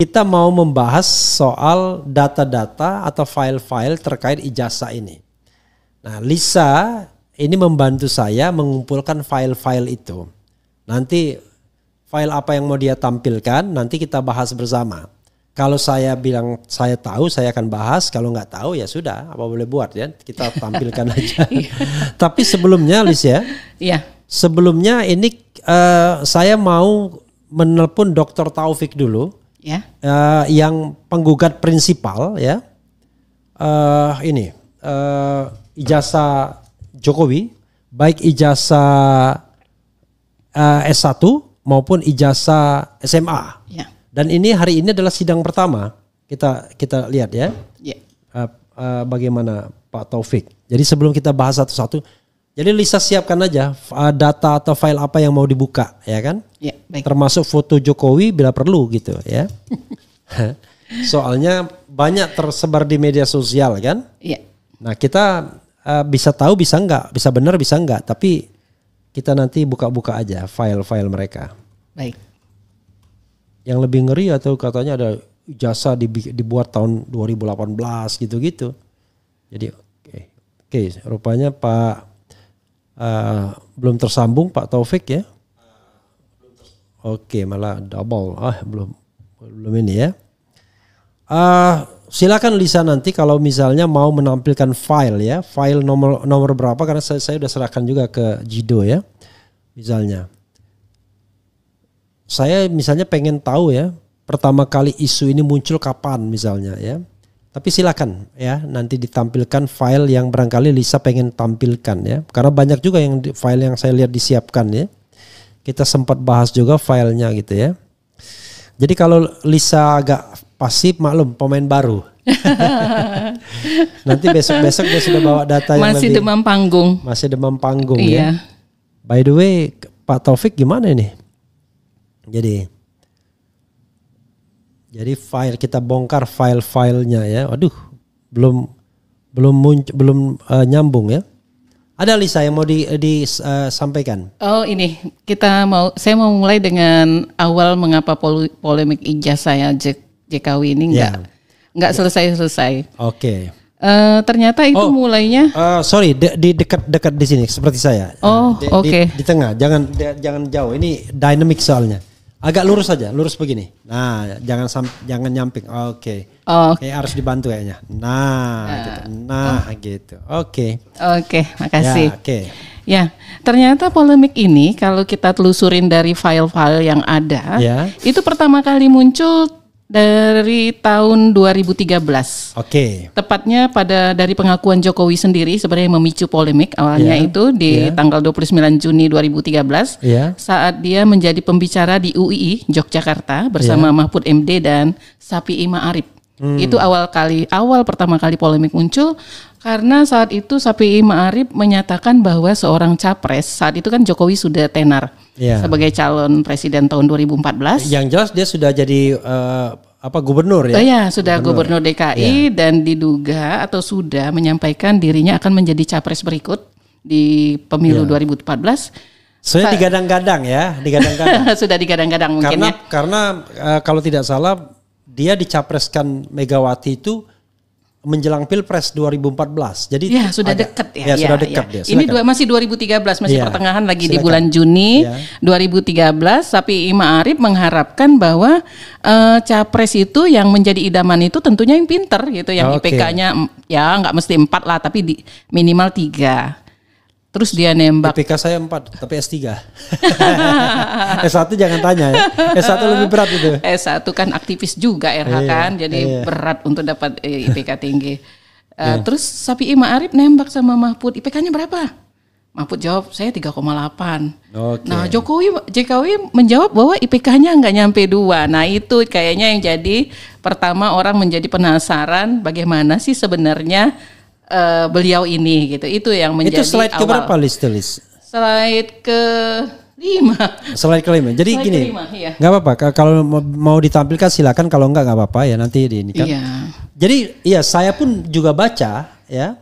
Kita mau membahas soal data-data atau file-file terkait ijazah ini. Nah, Lisa ini membantu saya mengumpulkan file-file itu. Nanti file apa yang mau dia tampilkan, nanti kita bahas bersama. Kalau saya bilang saya tahu, saya akan bahas. Kalau nggak tahu ya sudah, apa boleh buat ya, kita tampilkan aja. Tapi sebelumnya, Lis ya. Iya. Sebelumnya ini saya mau menelpon Dr. Taufik dulu. Ya. Yang penggugat prinsipal ya. Ijazah Jokowi, baik ijazah S1 maupun ijazah SMA. Ya. Dan ini hari ini adalah sidang pertama. Kita lihat ya. Ya. Bagaimana Pak Taufik. Jadi sebelum kita bahas satu-satu, jadi Lisa siapkan aja data atau file apa yang mau dibuka, ya kan? Ya, baik. Termasuk foto Jokowi bila perlu gitu ya. Soalnya banyak tersebar di media sosial kan? Iya. Nah, kita bisa tahu bisa enggak, bisa benar bisa enggak, tapi kita nanti buka-buka aja file-file mereka. Baik. Yang lebih ngeri atau katanya ada ijazah dibuat tahun 2018 gitu-gitu. Jadi oke, rupanya Pak belum tersambung Pak Taufik ya. Oke, malah double. Belum ini ya. Silakan Lisa nanti kalau misalnya mau menampilkan file ya, file nomor berapa, karena saya sudah serahkan juga ke Jido ya. Misalnya saya misalnya pengen tahu ya, pertama kali isu ini muncul kapan misalnya ya. Tapi silakan ya, nanti ditampilkan file yang barangkali Lisa pengen tampilkan ya. Karena banyak juga yang file yang saya lihat disiapkan ya. Kita sempat bahas juga filenya gitu ya. Jadi kalau Lisa agak pasif, maklum pemain baru. Nanti besok-besok dia sudah bawa data yang Masih lebih. Masih demam panggung iya. ya. By the way, Pak Taufik gimana ini? Jadi file kita bongkar file-filenya ya. Aduh, belum nyambung ya. Ada Lisa yang mau disampaikan? Oh ini saya mau mulai dengan awal mengapa polemik ijazah ya JKW ini nggak selesai. Oke. Ternyata itu mulainya. Sorry, di dekat di sini seperti saya. Oh oke. Di tengah, jangan jauh. Ini dynamic soalnya. Agak lurus saja, lurus begini. Nah, jangan nyamping. Oke. Kayak harus dibantu kayaknya. Gitu. Oke. Oke, makasih. Ya, oke. Ya, ternyata polemik ini kalau kita telusurin dari file-file yang ada, itu pertama kali muncul dari tahun 2013. Oke. Tepatnya dari pengakuan Jokowi sendiri sebenarnya memicu polemik awalnya itu di tanggal 29 Juni 2013 saat dia menjadi pembicara di UII Yogyakarta bersama Mahfud MD dan Safi'i Ma'arif. Itu awal pertama kali polemik muncul karena saat itu Safi'i Ma'arif menyatakan bahwa seorang capres, saat itu kan Jokowi sudah tenar sebagai calon presiden tahun 2014. Yang jelas dia sudah jadi gubernur ya? Iya, sudah gubernur DKI dan diduga atau sudah menyampaikan dirinya akan menjadi capres berikut di pemilu 2014. Soalnya digadang-gadang ya, sudah digadang-gadang mungkin karena kalau tidak salah dia dicapreskan Megawati itu menjelang Pilpres 2014. Jadi sudah dekat ya. Sudah dekat dia. Ini masih 2013, masih pertengahan lagi di bulan Juni 2013. Safi'i Ma'arif mengharapkan bahwa capres itu yang menjadi idaman itu tentunya yang pinter gitu, yang IPK-nya nggak mesti 4 lah, tapi minimal 3. Terus dia nembak. IPK saya 4, tapi S3. S1 jangan tanya ya. S1 lebih berat itu. S1 kan aktivis juga RH kan, jadi berat untuk dapat IPK tinggi. Terus Safi'i Ma'arif nembak sama Mahfud, IPK-nya berapa? Mahfud jawab, saya 3,8. Nah JKW menjawab bahwa IPK-nya nggak nyampe 2. Nah itu kayaknya yang jadi pertama orang menjadi penasaran bagaimana sih sebenarnya beliau ini gitu. Itu yang menjadi itu slide awal. Keberapa Lis? Slide ke-5. Slide ke-5. Jadi slide gini, nggak apa-apa. Kalau mau ditampilkan silakan. Kalau nggak apa-apa ya, nanti ini kan. Jadi saya pun juga baca ya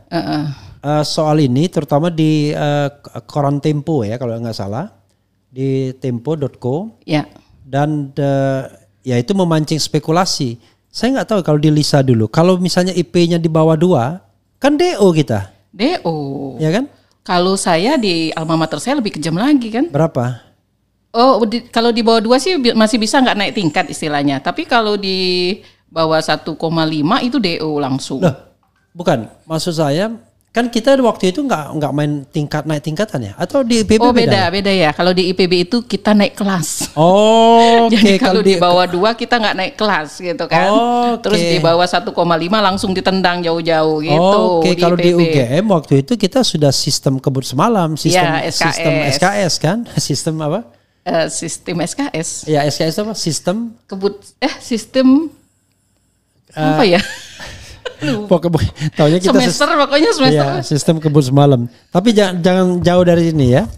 soal ini, terutama di koran Tempo ya kalau nggak salah, di tempo.co. Dan ya itu memancing spekulasi. Saya nggak tahu kalau di Lisa dulu. Kalau misalnya IP-nya di bawah 2, kan DO kita. DO. Ya kan? Kalau saya di alma mater saya lebih kejam lagi kan. Berapa? Oh, kalau di bawah 2 sih masih bisa nggak naik tingkat istilahnya. Tapi kalau di bawah 1,5 itu DO langsung. Loh, bukan. Maksud saya kan kita waktu itu nggak main naik tingkatan ya? Atau di IPB beda ya. Kalau di IPB itu kita naik kelas. Oh, jadi kalau di bawah 2 kita nggak naik kelas gitu kan. Terus di bawah 1,5 langsung ditendang jauh-jauh gitu. Oke, kalau di UGM waktu itu kita sudah sistem kebut semalam, sistem SKS kan? Sistem apa? Sistem SKS. Ya, SKS apa? Sistem sistem apa ya? Pokoknya taunya kita pokoknya semester. Ya, sistem kebut semalam. Tapi jangan jauh dari sini ya.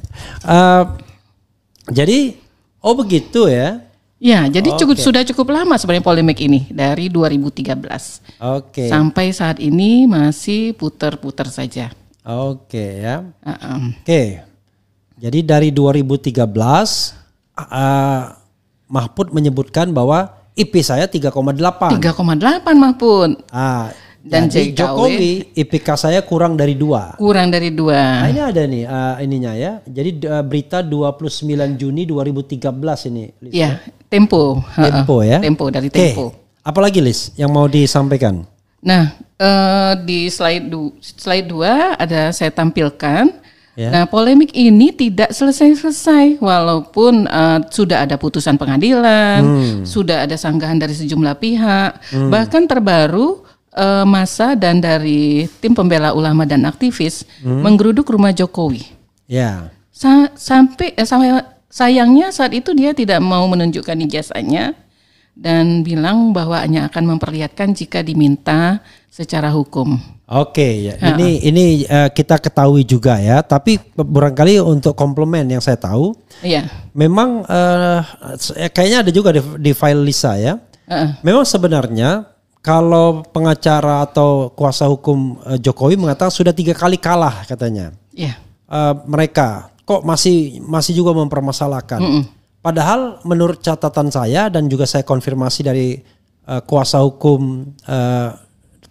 Jadi begitu ya. Ya, jadi sudah cukup lama sebenarnya polemik ini dari 2013. Oke. Sampai saat ini masih putar-putar saja. Oke ya. Oke. Jadi dari 2013 Mahfud menyebutkan bahwa IP saya 3,8. 3,8 Mahfud. Dan Jokowi IPK saya kurang dari 2. Kurang dari 2. Nah, ini ada nih ininya ya. Jadi berita 29 Juni 2013 ini. Iya, Tempo. Tempo ya. Tempo dari Tempo. Apalagi Lis yang mau disampaikan? Nah, di slide 2 ada saya tampilkan. Ya. Nah, polemik ini tidak selesai-selesai walaupun sudah ada putusan pengadilan, sudah ada sanggahan dari sejumlah pihak, bahkan terbaru massa dan dari tim pembela ulama dan aktivis menggeruduk rumah Jokowi. Ya. Sampai sayangnya saat itu dia tidak mau menunjukkan ijazahnya dan bilang bahwa hanya akan memperlihatkan jika diminta secara hukum. Oke, ya. Ini kita ketahui juga ya. Tapi barangkali untuk komplement yang saya tahu, memang kayaknya ada juga di file Lisa ya. Memang sebenarnya kalau pengacara atau kuasa hukum Jokowi mengatakan sudah 3 kali kalah katanya. Mereka kok masih juga mempermasalahkan. Padahal menurut catatan saya dan juga saya konfirmasi dari kuasa hukum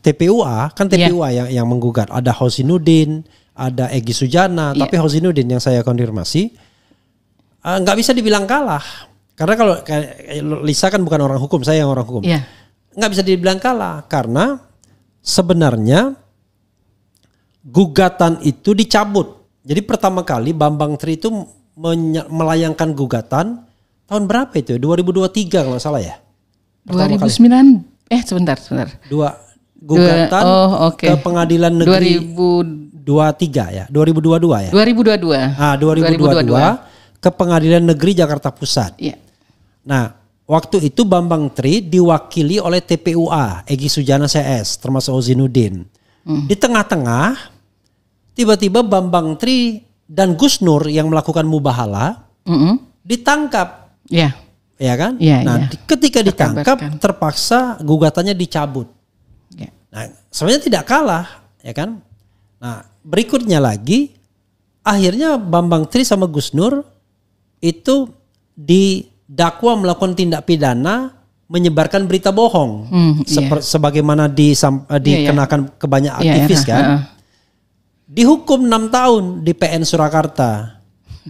TPUA, kan TPUA yang menggugat. Ada Hosinuddin, ada Egy Sujana, tapi Hosinuddin yang saya konfirmasi nggak bisa dibilang kalah. Karena kalau Lisa kan bukan orang hukum, saya yang orang hukum. Nggak bisa dibilang kalah karena sebenarnya gugatan itu dicabut. Jadi pertama kali Bambang Tri itu melayangkan gugatan tahun berapa itu? 2023 kalau salah ya? 2009 sebentar. Gugatan ke Pengadilan Negeri 2023 ya? 2022 ya? 2022 ke Pengadilan Negeri Jakarta Pusat. Nah, waktu itu Bambang Tri diwakili oleh TPUA, Egy Sujana CS, termasuk Hosinuddin. Di tengah-tengah, tiba-tiba Bambang Tri dan Gus Nur yang melakukan mubahala ditangkap. Ya kan? Ketika ditangkap, terpaksa gugatannya dicabut. Nah, sebenarnya tidak kalah, ya kan? Nah, berikutnya lagi, akhirnya Bambang Tri sama Gus Nur itu didakwa melakukan tindak pidana menyebarkan berita bohong, sebagaimana dikenakan ke banyak aktivis kan. Dihukum 6 tahun di PN Surakarta,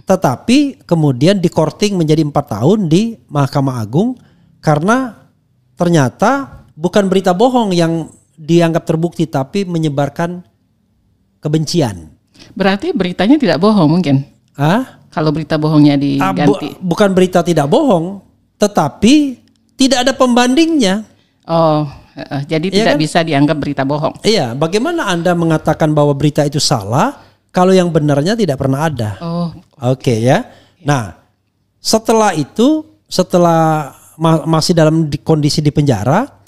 tetapi kemudian dikorting menjadi 4 tahun di Mahkamah Agung karena ternyata bukan berita bohong yang dianggap terbukti, tapi menyebarkan kebencian. Berarti beritanya tidak bohong mungkin? Kalau berita bohongnya diganti? Bukan berita tidak bohong, tetapi tidak ada pembandingnya. Jadi tidak bisa dianggap berita bohong. Iya, bagaimana Anda mengatakan bahwa berita itu salah kalau yang benarnya tidak pernah ada? Oke ya. Nah, setelah itu, setelah masih dalam kondisi di penjara,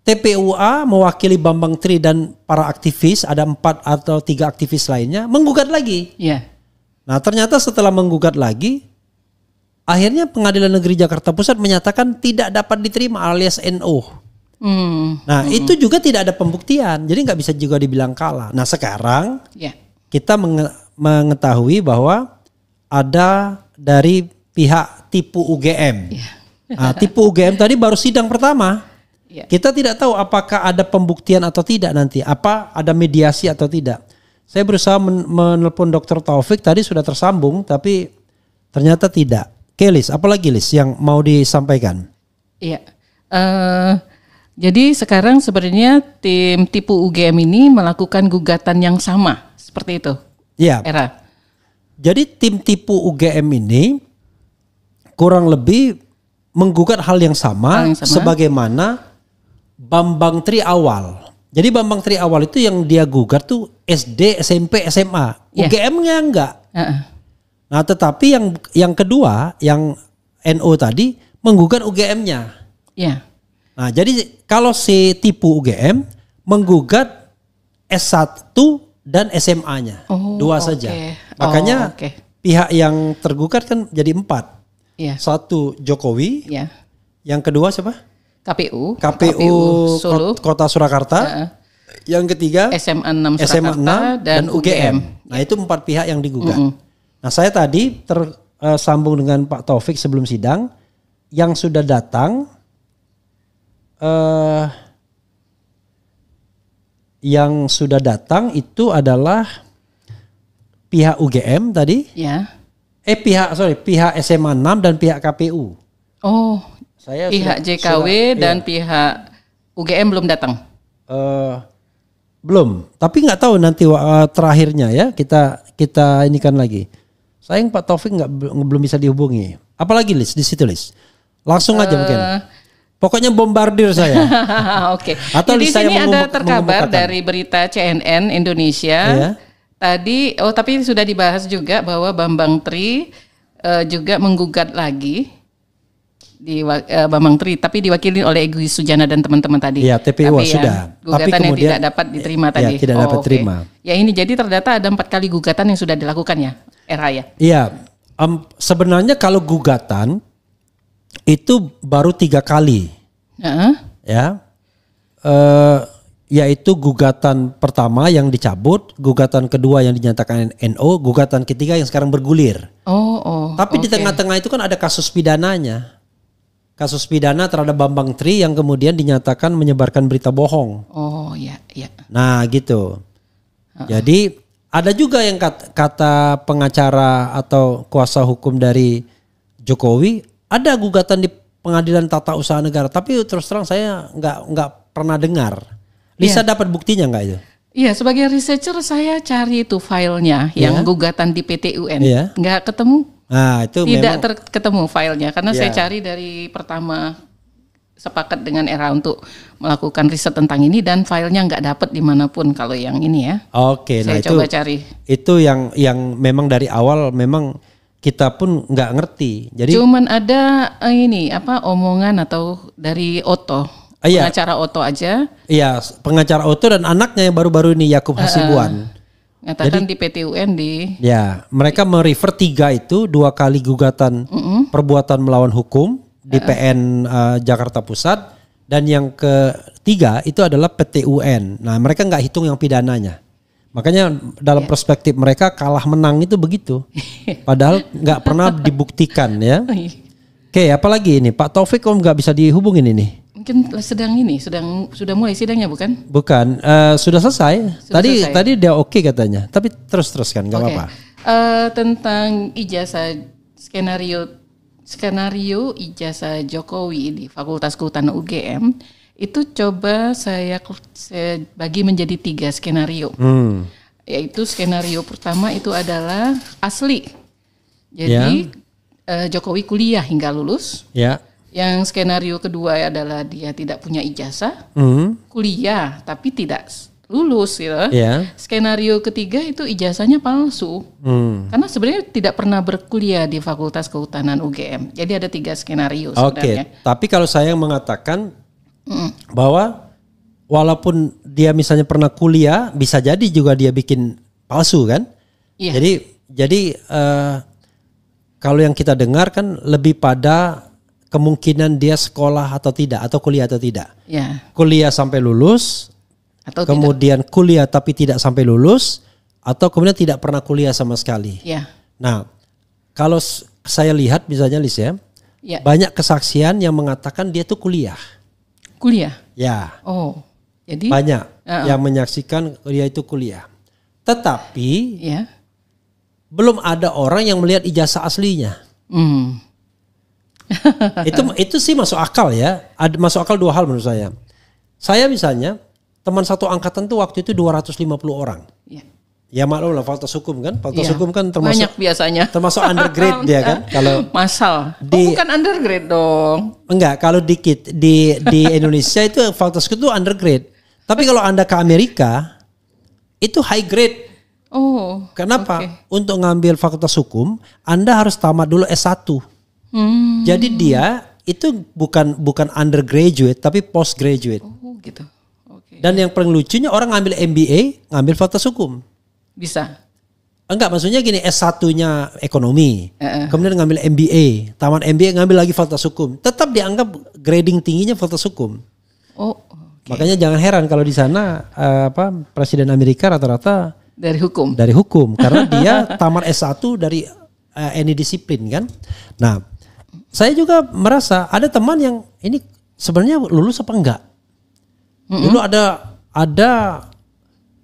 TPUA mewakili Bambang Tri dan para aktivis, ada 4 atau 3 aktivis lainnya, menggugat lagi. Nah, ternyata setelah menggugat lagi, akhirnya Pengadilan Negeri Jakarta Pusat menyatakan tidak dapat diterima alias NO. Nah, itu juga tidak ada pembuktian, jadi nggak bisa juga dibilang kalah. Nah, sekarang kita mengetahui bahwa ada dari pihak tipu UGM. Nah, tipu UGM tadi baru sidang pertama. Ya. Kita tidak tahu apakah ada pembuktian atau tidak nanti. Apa ada mediasi atau tidak. Saya berusaha menelpon Dr. Taufik tadi sudah tersambung tapi ternyata tidak. Oke Lis, apalagi Lis yang mau disampaikan? Iya. Jadi sekarang sebenarnya tim tipu UGM ini melakukan gugatan yang sama seperti itu. Iya. Era. Jadi tim tipu UGM ini kurang lebih menggugat hal yang sama. Sebagaimana Bambang Tri awal. Jadi Bambang Tri awal itu yang dia gugat tuh SD, SMP, SMA. UGM-nya enggak. Nah, tetapi yang kedua, yang NO tadi menggugat UGM-nya. Iya. Nah, jadi kalau si tipu UGM menggugat S1 dan SMA-nya. Dua saja. Makanya pihak yang tergugat kan jadi 4. Iya. Satu Jokowi. Iya. Yang kedua siapa? KPU Solo. Kota Surakarta. Yang ketiga SMA 6 Surakarta dan UGM. Nah, itu 4 pihak yang digugat. Nah, saya tadi tersambung dengan Pak Taufik sebelum sidang yang sudah datang itu adalah pihak UGM tadi. Ya. Pihak SMA 6 dan pihak KPU. Oh, pihak JKW dan pihak UGM belum datang. Belum, tapi nggak tahu nanti terakhirnya ya kita ini kan lagi. Sayang Pak Taufik belum bisa dihubungi. Apalagi Lis di situ Lis. Langsung aja mungkin. Pokoknya bombardir saya. Oke. Atau di sini ada terkabar dari berita CNN Indonesia. Ya. Tadi, tapi sudah dibahas juga bahwa Bambang Tri juga menggugat lagi di Bambang Tri, tapi diwakili oleh Egy Sujana dan teman-teman tadi. Iya, TPU sudah. Gugatan tapi kemudian, yang tidak dapat diterima tadi. Tidak dapat terima. Ya ini jadi terdata ada 4 kali gugatan yang sudah dilakukan ya, Era ya. Iya, sebenarnya kalau gugatan itu baru 3 kali. Ya. Yaitu gugatan pertama yang dicabut, gugatan kedua yang dinyatakan NO, gugatan ketiga yang sekarang bergulir. Tapi di tengah-tengah itu kan ada kasus pidananya. Kasus pidana terhadap Bambang Tri yang kemudian dinyatakan menyebarkan berita bohong. Iya. Nah gitu. Jadi ada juga yang kata pengacara atau kuasa hukum dari Jokowi, ada gugatan di Pengadilan Tata Usaha Negara. Tapi terus terang saya nggak pernah dengar. Lisa dapat buktinya nggak itu? Iya, sebagai researcher saya cari itu filenya yang gugatan di PT UN. Nggak ketemu. Nah, itu tidak ketemu filenya karena saya cari dari pertama sepakat dengan Era untuk melakukan riset tentang ini dan filenya nggak dapat dimanapun kalau yang ini ya. Oke, saya coba cari. Itu yang memang dari awal memang kita pun nggak ngerti. Jadi cuman ada omongan atau dari Otto. Pengacara Otto aja. Iya, pengacara Otto dan anaknya yang baru-baru ini Yakub Hasibuan. Nyatakan di PT UN di. Ya, mereka merefer 3 itu 2 kali gugatan perbuatan melawan hukum di PN Jakarta Pusat dan yang ketiga itu adalah PT UN. Nah, mereka nggak hitung yang pidananya. Makanya dalam perspektif mereka kalah menang itu begitu. Padahal nggak pernah dibuktikan ya. Oke, apalagi ini Pak Taufik kok nggak bisa dihubungin ini? Mungkin sudah mulai sidangnya bukan? Bukan, sudah selesai. Tadi dia oke katanya, tapi teruskan nggak apa-apa. Tentang ijazah skenario ijazah Jokowi di Fakultas Kehutanan UGM itu coba saya bagi menjadi 3 skenario. Yaitu skenario pertama itu adalah asli. Jadi Jokowi kuliah hingga lulus. Yang skenario kedua adalah dia tidak punya ijazah, kuliah tapi tidak lulus gitu. Skenario ketiga itu ijazahnya palsu. Karena sebenarnya tidak pernah berkuliah di Fakultas Kehutanan UGM. Jadi ada 3 skenario sebenarnya. Tapi kalau saya mengatakan bahwa walaupun dia misalnya pernah kuliah, bisa jadi juga dia bikin palsu kan? Jadi kalau yang kita dengar kan lebih pada kemungkinan dia sekolah atau tidak, atau kuliah atau tidak. Kuliah sampai lulus, atau kemudian kuliah tapi tidak sampai lulus, atau kemudian tidak pernah kuliah sama sekali. Nah, kalau saya lihat misalnya Lis ya, Ya. Banyak kesaksian yang mengatakan dia tuh kuliah. Kuliah? Ya. Oh, jadi banyak yang menyaksikan dia itu kuliah. Tetapi belum ada orang yang melihat ijazah aslinya. Itu sih masuk akal ya. Masuk akal dua hal menurut saya. Saya misalnya teman satu angkatan tuh waktu itu 250 orang. Ya maklum lah fakultas hukum kan. Fakultas hukum kan termasuk banyak biasanya. Termasuk undergrade dia kan. Kalau masal. Bukan undergrade dong. Enggak, kalau dikit di Indonesia itu fakultas hukum itu undergrade. Tapi kalau Anda ke Amerika itu high grade. Oh. Kenapa? Untuk ngambil fakultas hukum Anda harus tamat dulu S1. Jadi dia itu bukan undergraduate tapi postgraduate. Oh gitu. Dan yang paling lucunya orang ngambil MBA ngambil fakultas hukum. Bisa. Enggak, maksudnya gini, S1-nya ekonomi. Kemudian ngambil MBA, tamat MBA ngambil lagi fakultas hukum. Tetap dianggap grading tingginya fakultas hukum. Oh. Makanya jangan heran kalau di sana Presiden Amerika rata-rata dari hukum. Dari hukum karena dia tamat S1 dari any disiplin kan. Nah, saya juga merasa ada teman yang ini sebenarnya lulus apa enggak. Dulu ada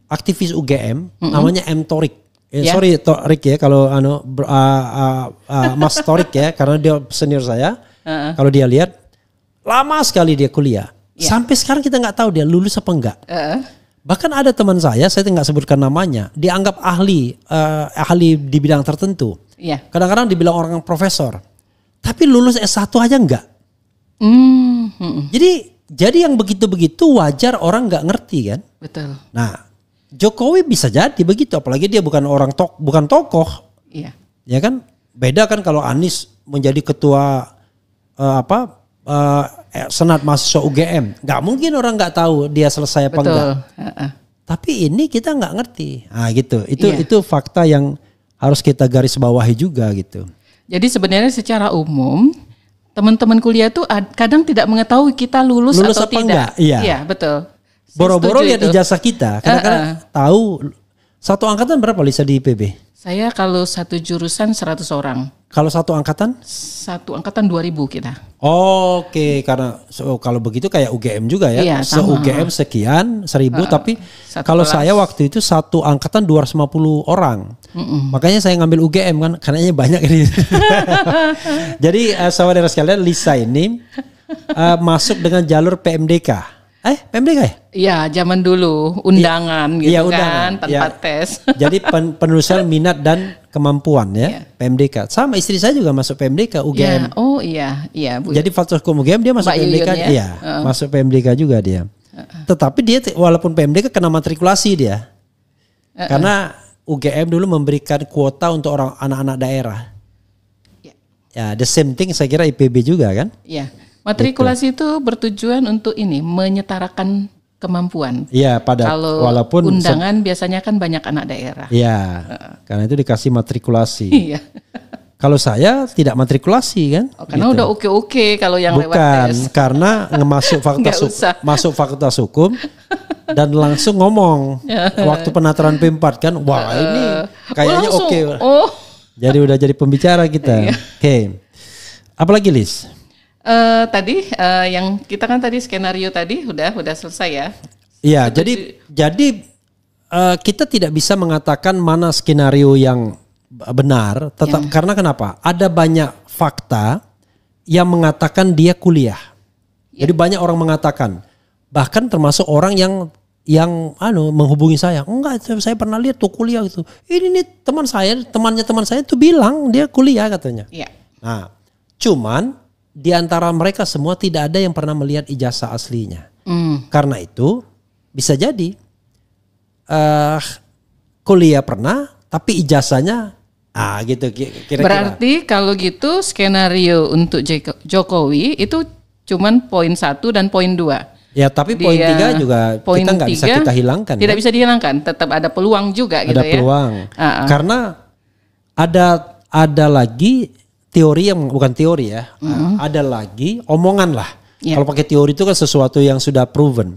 aktivis UGM namanya M. Torik. Sorry Torik ya kalau Mas Torik ya karena dia senior saya. Kalau dia lihat lama sekali dia kuliah. Sampai sekarang kita nggak tahu dia lulus apa enggak. Bahkan ada teman saya tidak sebutkan namanya, dianggap ahli di bidang tertentu. Kadang-kadang dibilang orang profesor. Tapi lulus S1 aja enggak. Jadi yang begitu-begitu wajar orang nggak ngerti kan. Betul. Nah, Jokowi bisa jadi begitu, apalagi dia bukan tokoh. Iya. Ya kan? Beda kan kalau Anies menjadi ketua Senat mahasiswa UGM, nggak mungkin orang nggak tahu dia selesai apa enggak. Tapi ini kita nggak ngerti. Nah gitu. Itu fakta yang harus kita garis bawahi juga gitu. Jadi sebenarnya secara umum teman-teman kuliah tuh kadang tidak mengetahui kita lulus atau tidak. Enggak? Iya, betul. Boro-boro lihat ijazah kita. Kadang-kadang tahu satu angkatan berapa Lisa di IPB? Saya kalau satu jurusan 100 orang. Kalau satu angkatan? Satu angkatan 2000 kita. Oke, karena kalau begitu kayak UGM juga ya. Iya, Se-UGM sekian 1000 tapi kalau saya waktu itu satu angkatan 250 orang. Makanya saya ngambil UGM kan karena banyak ini. Jadi saudara sekalian Lisa ini masuk dengan jalur PMDK. PMDK ya? Iya, zaman dulu undangan gitu undangan, kan tanpa tes. Jadi penelusuran minat dan kemampuan ya, PMDK. Sama istri saya juga masuk PMDK UGM. Oh iya Bu. Jadi fakultas hukum UGM dia masuk Mbak PMDK, Yuyun, ya? Masuk PMDK juga dia. Tetapi dia walaupun PMDK kena matrikulasi dia. Karena UGM dulu memberikan kuota untuk orang anak-anak daerah. Ya, the same thing saya kira IPB juga kan? Iya. Matrikulasi itu bertujuan untuk menyetarakan kemampuan. Iya, walaupun undangan biasanya kan banyak anak daerah. Iya. Karena itu dikasih matrikulasi. Iya. Kalau saya tidak matrikulasi kan? Karena udah oke kalau yang lewat tes. Bukan, karena masuk fakultas hukum dan langsung ngomong waktu penataran P4 kan. Wah, ini kayaknya oke. Jadi udah jadi pembicara kita. Oke. Apalagi Liz? Tadi yang kita kan tadi skenario tadi udah selesai ya. Iya, jadi kita tidak bisa mengatakan mana skenario yang benar, tetap karena kenapa? Ada banyak fakta yang mengatakan dia kuliah. Jadi banyak orang mengatakan, bahkan termasuk orang yang menghubungi saya, enggak, saya pernah lihat tuh kuliah gitu. Ini nih temannya teman saya tuh bilang dia kuliah katanya. Iya. Nah, cuman di antara mereka semua tidak ada yang pernah melihat ijazah aslinya. Karena itu bisa jadi kuliah pernah tapi ijazahnya gitu kira-kira. Berarti kalau gitu skenario untuk Jokowi itu cuman poin 1 dan poin 2. Ya, tapi poin 3 juga kita nggak bisa kita hilangkan. Tidak bisa dihilangkan, tetap ada peluang juga ada gitu ya. Ada peluang. Karena ada lagi teori yang bukan teori ya, ada lagi omongan lah. Kalau pakai teori itu kan sesuatu yang sudah proven.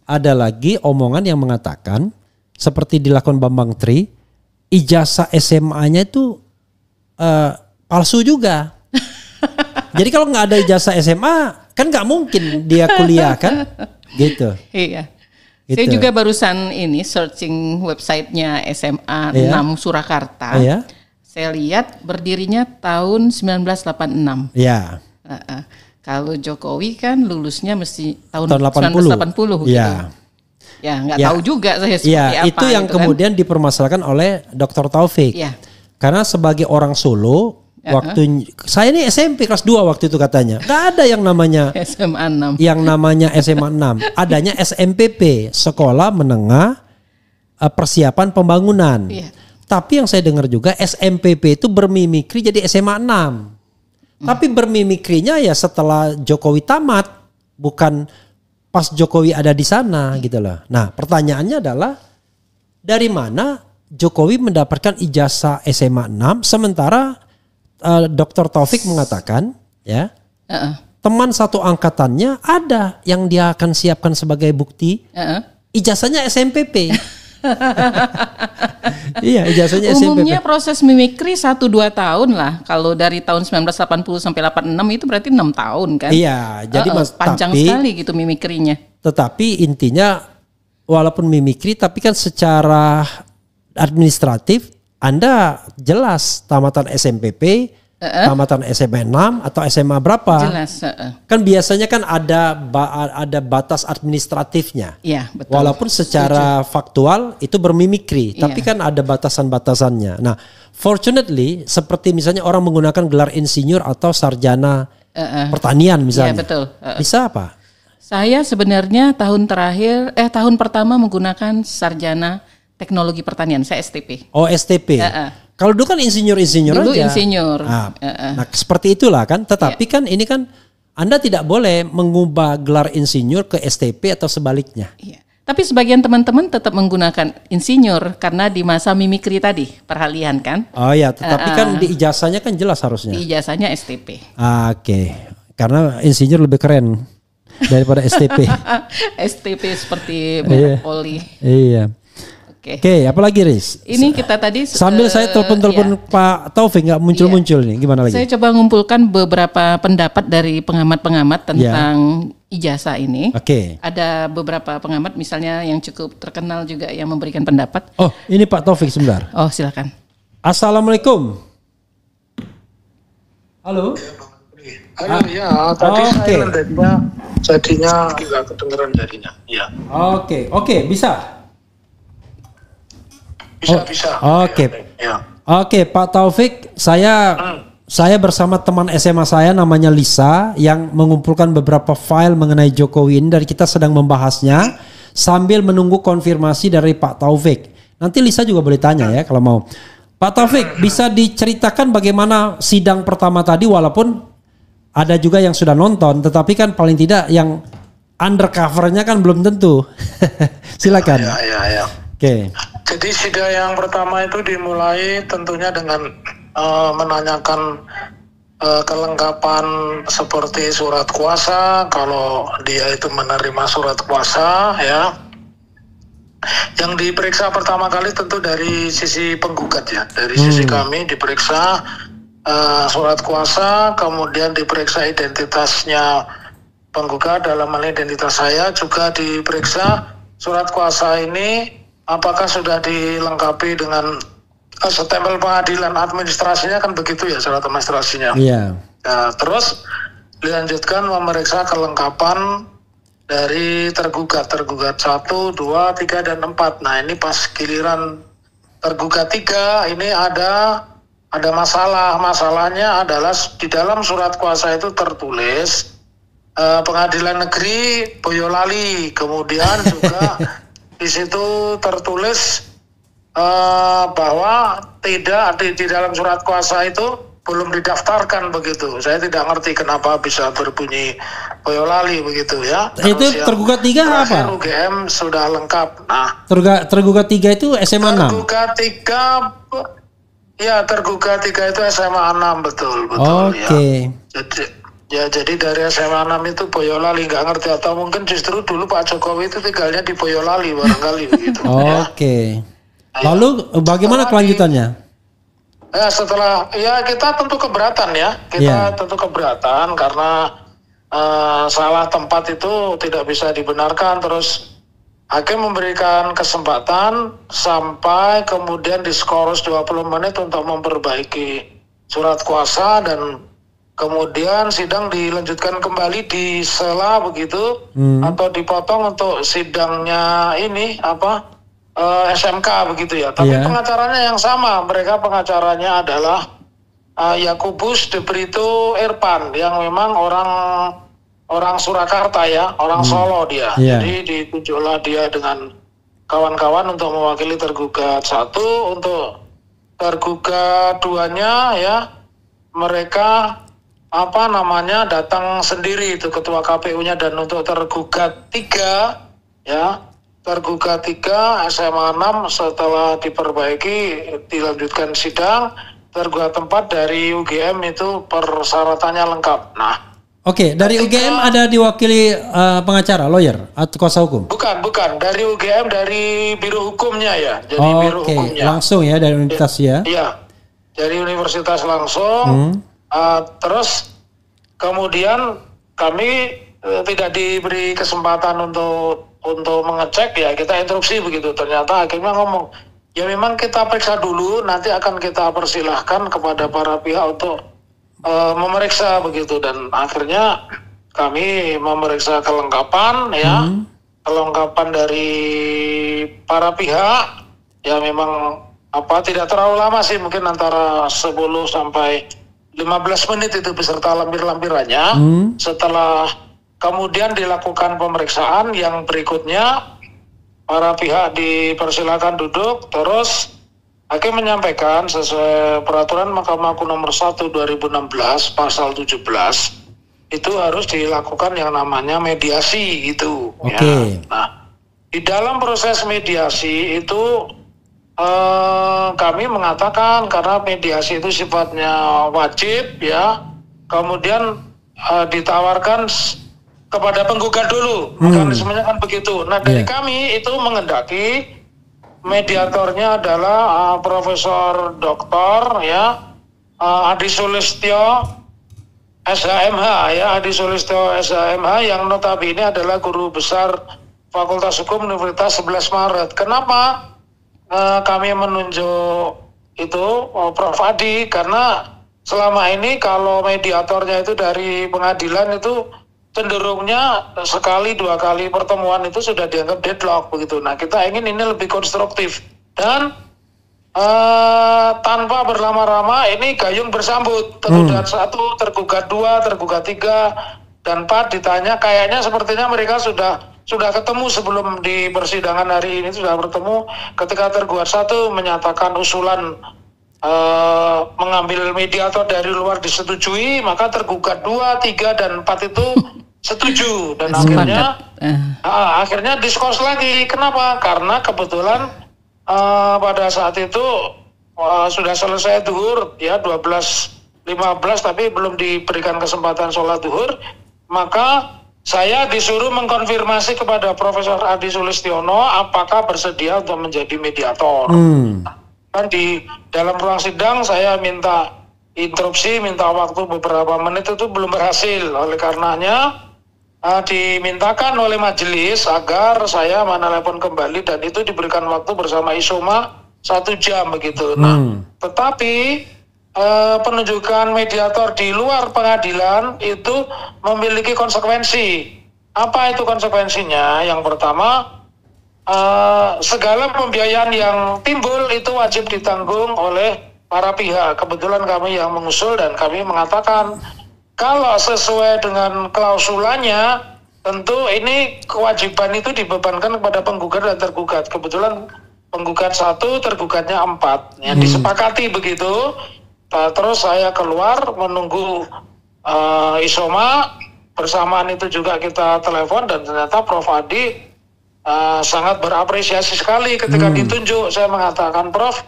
Ada lagi omongan yang mengatakan seperti dilakukan Bambang Tri, ijazah SMA-nya itu palsu juga. Jadi kalau nggak ada ijazah SMA kan nggak mungkin dia kuliah kan, gitu. Iya. Gitu. Saya juga barusan ini searching websitenya SMA 6 Surakarta. Iya. Saya lihat berdirinya tahun 1986. Iya. Kalau Jokowi kan lulusnya mesti tahun 1980 gitu. Iya. Ya nggak tahu juga saya seperti apa. Itu yang gitu kemudian dipermasalahkan oleh Dr. Taufik. Iya. Karena sebagai orang Solo, waktu saya ini SMP kelas 2 waktu itu katanya. Nggak ada yang namanya SMA 6. Yang namanya SMA 6. Adanya SMPP, Sekolah Menengah Persiapan Pembangunan. Iya. Tapi yang saya dengar juga SMPP itu bermimikri jadi SMA 6. Tapi bermimikrinya ya setelah Jokowi tamat, bukan pas Jokowi ada di sana gitu loh. Nah, pertanyaannya adalah dari mana Jokowi mendapatkan ijazah SMA 6 sementara Dr. Taufik mengatakan ya teman satu angkatannya ada yang dia akan siapkan sebagai bukti ijazahnya SMPP. Iya, ijazahnya SMPP. Umumnya proses mimikri 1-2 tahun lah. Kalau dari tahun 1980 sampai 86 itu berarti 6 tahun kan. Iya, jadi panjang sekali gitu mimikrinya. Tetapi intinya walaupun mimikri tapi kan secara administratif Anda jelas tamatan SMPP, tamatan SMA 6 atau SMA berapa? Jelas. Kan biasanya kan ada batas administratifnya. Iya, betul. Walaupun secara faktual itu bermimikri, tapi kan ada batasan-batasannya. Nah, fortunately seperti misalnya orang menggunakan gelar insinyur atau sarjana pertanian misalnya. Iya, betul. Bisa apa? Saya sebenarnya tahun pertama menggunakan sarjana teknologi pertanian, saya STP. Oh, STP. Kalau dulu kan insinyur-insinyur aja. Dulu insinyur. Nah, seperti itulah kan. Tetapi kan ini kan Anda tidak boleh mengubah gelar insinyur ke STP atau sebaliknya. Iya. Tapi sebagian teman-teman tetap menggunakan insinyur karena di masa mimikri tadi peralihan kan. Oh ya, tetapi kan di ijazahnya kan jelas harusnya. Di ijazahnya STP. Oke. Karena insinyur lebih keren daripada STP. STP seperti merek oli. Iya. Oke, apalagi Riz? Ini kita tadi sambil saya telepon Pak Taufik nggak muncul-muncul nih, gimana lagi? Saya coba ngumpulkan beberapa pendapat dari pengamat-pengamat tentang ijazah ini. Oke. Ada beberapa pengamat misalnya yang cukup terkenal juga yang memberikan pendapat. Oh, ini Pak Taufik sebentar. Oh, silakan. Assalamualaikum. Halo. Halo, ya. Tadi saya jadinya nggak kedengeran jadinya. Ya. Oke, bisa. Bisa. Oke. Ya. Oke, Pak Taufik, saya bersama teman SMA saya namanya Lisa yang mengumpulkan beberapa file mengenai Jokowi ini dan kita sedang membahasnya sambil menunggu konfirmasi dari Pak Taufik. Nanti Lisa juga boleh tanya ya kalau mau. Pak Taufik, bisa diceritakan bagaimana sidang pertama tadi walaupun ada juga yang sudah nonton, tetapi kan paling tidak yang undercovernya kan belum tentu. Silakan. Ya. Oke. Jadi sidang yang pertama itu dimulai tentunya dengan menanyakan kelengkapan seperti surat kuasa, kalau dia itu menerima surat kuasa ya. Yang diperiksa pertama kali tentu dari sisi penggugat ya, dari sisi kami diperiksa surat kuasa, kemudian diperiksa identitasnya penggugat, dalam hal identitas saya juga diperiksa surat kuasa ini apakah sudah dilengkapi dengan stempel pengadilan administrasinya, kan begitu ya surat administrasinya. Iya. Nah, terus dilanjutkan memeriksa kelengkapan dari tergugat 1, 2, 3, dan 4. Nah, ini pas giliran tergugat 3 ini ada masalah. Masalahnya adalah di dalam surat kuasa itu tertulis Pengadilan Negeri Boyolali, kemudian juga di situ tertulis bahwa tidak di dalam surat kuasa itu belum didaftarkan begitu. Saya tidak ngerti kenapa bisa berbunyi Boyolali begitu ya. Itu tergugat 3 apa? UGM sudah lengkap. Nah, tergugat 3 itu SMA 6. Tergugat 3 itu SMA 6 betul. Oke. Ya. Jadi dari SMA 6 itu Boyolali, nggak ngerti, atau mungkin justru dulu Pak Jokowi itu tinggalnya di Boyolali barangkali begitu. Oke. Lalu bagaimana kelanjutannya? Ya setelah kita tentu keberatan ya, tentu keberatan karena salah tempat itu tidak bisa dibenarkan. Terus hakim memberikan kesempatan sampai kemudian diskors 20 menit untuk memperbaiki surat kuasa dan kemudian sidang dilanjutkan kembali di sela begitu atau dipotong untuk sidangnya ini SMK begitu ya. Tapi pengacaranya yang sama, mereka pengacaranya adalah Yakubus de Brito Irfan yang memang orang Surakarta ya, orang Solo dia. Jadi ditunjuklah dia dengan kawan-kawan untuk mewakili tergugat 1, untuk tergugat 2-nya ya mereka datang sendiri itu ketua KPU-nya, dan untuk tergugat 3 ya. Tergugat 3 SMA 6 setelah diperbaiki dilanjutkan sidang. Tergugat 4 dari UGM itu persyaratannya lengkap. Nah, oke, dari UGM ada diwakili pengacara, lawyer atau kuasa hukum? Bukan, dari UGM, dari biro hukumnya ya. Jadi biro hukumnya. Langsung ya dari universitas ya? Iya, dari universitas langsung. Terus kemudian kami tidak diberi kesempatan untuk mengecek ya, kita interupsi begitu. Ternyata hakimnya ngomong, ya memang kita periksa dulu, nanti akan kita persilahkan kepada para pihak untuk memeriksa begitu. Dan akhirnya kami memeriksa kelengkapan ya, kelengkapan dari para pihak ya, memang tidak terlalu lama sih, mungkin antara 10 sampai 15 menit itu beserta lampir-lampirannya. Setelah kemudian dilakukan pemeriksaan yang berikutnya, para pihak dipersilakan duduk, terus hakim menyampaikan sesuai peraturan Mahkamah Agung nomor 1 2016 pasal 17 itu harus dilakukan yang namanya mediasi gitu. Ya. Nah, di dalam proses mediasi itu kami mengatakan karena mediasi itu sifatnya wajib ya, kemudian ditawarkan kepada penggugat dulu, mekanismenya kan begitu. Nah dari kami itu mengendaki mediatornya adalah Profesor Dr. ya Adi Sulistyo SHMH ya, Adi Sulistyo SHMH yang notabene adalah guru besar Fakultas Hukum Universitas 11 Maret. Kenapa kami menunjuk itu Prof. Adi? Karena selama ini kalau mediatornya itu dari pengadilan itu cenderungnya sekali 2 kali pertemuan itu sudah dianggap deadlock begitu. Nah kita ingin ini lebih konstruktif dan tanpa berlama-lama ini gayung bersambut. Tergugat 1, tergugat 2, tergugat 3 dan 4 ditanya, kayaknya sepertinya mereka sudah ketemu sebelum di persidangan hari ini, sudah bertemu. Ketika tergugat 1 menyatakan usulan mengambil mediator dari luar disetujui, maka tergugat 2, 3 dan 4 itu setuju dan akhirnya diskors lagi. Kenapa? Karena kebetulan pada saat itu sudah selesai duhur ya 12.15 tapi belum diberikan kesempatan sholat duhur, maka saya disuruh mengkonfirmasi kepada Profesor Adi Sulistiono apakah bersedia untuk menjadi mediator. Dan di dalam ruang sidang saya minta interupsi, minta waktu beberapa menit, itu belum berhasil. Oleh karenanya dimintakan oleh majelis agar saya menelepon kembali dan itu diberikan waktu bersama Isoma 1 jam begitu. Nah, tetapi penunjukan mediator di luar pengadilan itu memiliki konsekuensi. Apa itu konsekuensinya? Yang pertama, segala pembiayaan yang timbul itu wajib ditanggung oleh para pihak. Kebetulan kami yang mengusul dan kami mengatakan kalau sesuai dengan klausulanya tentu ini kewajiban itu dibebankan kepada penggugat dan tergugat. Kebetulan penggugat 1, tergugatnya 4. Yang disepakati begitu. Terus saya keluar menunggu Isoma, bersamaan itu juga kita telepon dan ternyata Prof. Adi sangat berapresiasi sekali ketika ditunjuk. Saya mengatakan, Prof,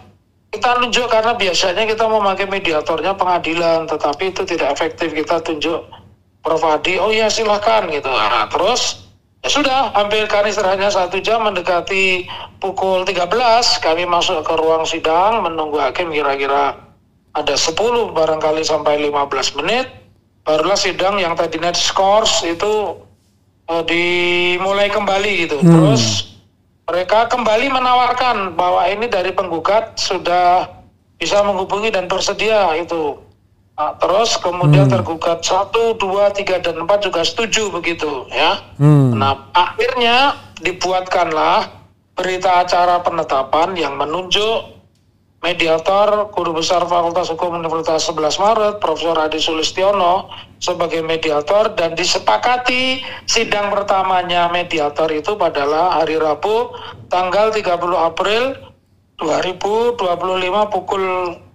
kita tunjuk karena biasanya kita memakai mediatornya pengadilan, tetapi itu tidak efektif, kita tunjuk Prof. Adi. Oh iya silahkan gitu. Nah, terus ya sudah, hampir kan istirahatnya 1 jam, mendekati pukul 13 kami masuk ke ruang sidang menunggu hakim kira-kira ada 10 barangkali sampai 15 menit, barulah sidang yang tadinya diskors itu dimulai kembali gitu. Terus mereka kembali menawarkan bahwa ini dari penggugat sudah bisa menghubungi dan bersedia itu. Nah, terus kemudian tergugat 1, 2, 3, dan 4 juga setuju begitu ya. Nah, akhirnya dibuatkanlah berita acara penetapan yang menunjuk mediator Guru Besar Fakultas Hukum Universitas 11 Maret Profesor Adi Sulistiono sebagai mediator, dan disepakati sidang pertamanya mediator itu adalah hari Rabu tanggal 30 April 2025 pukul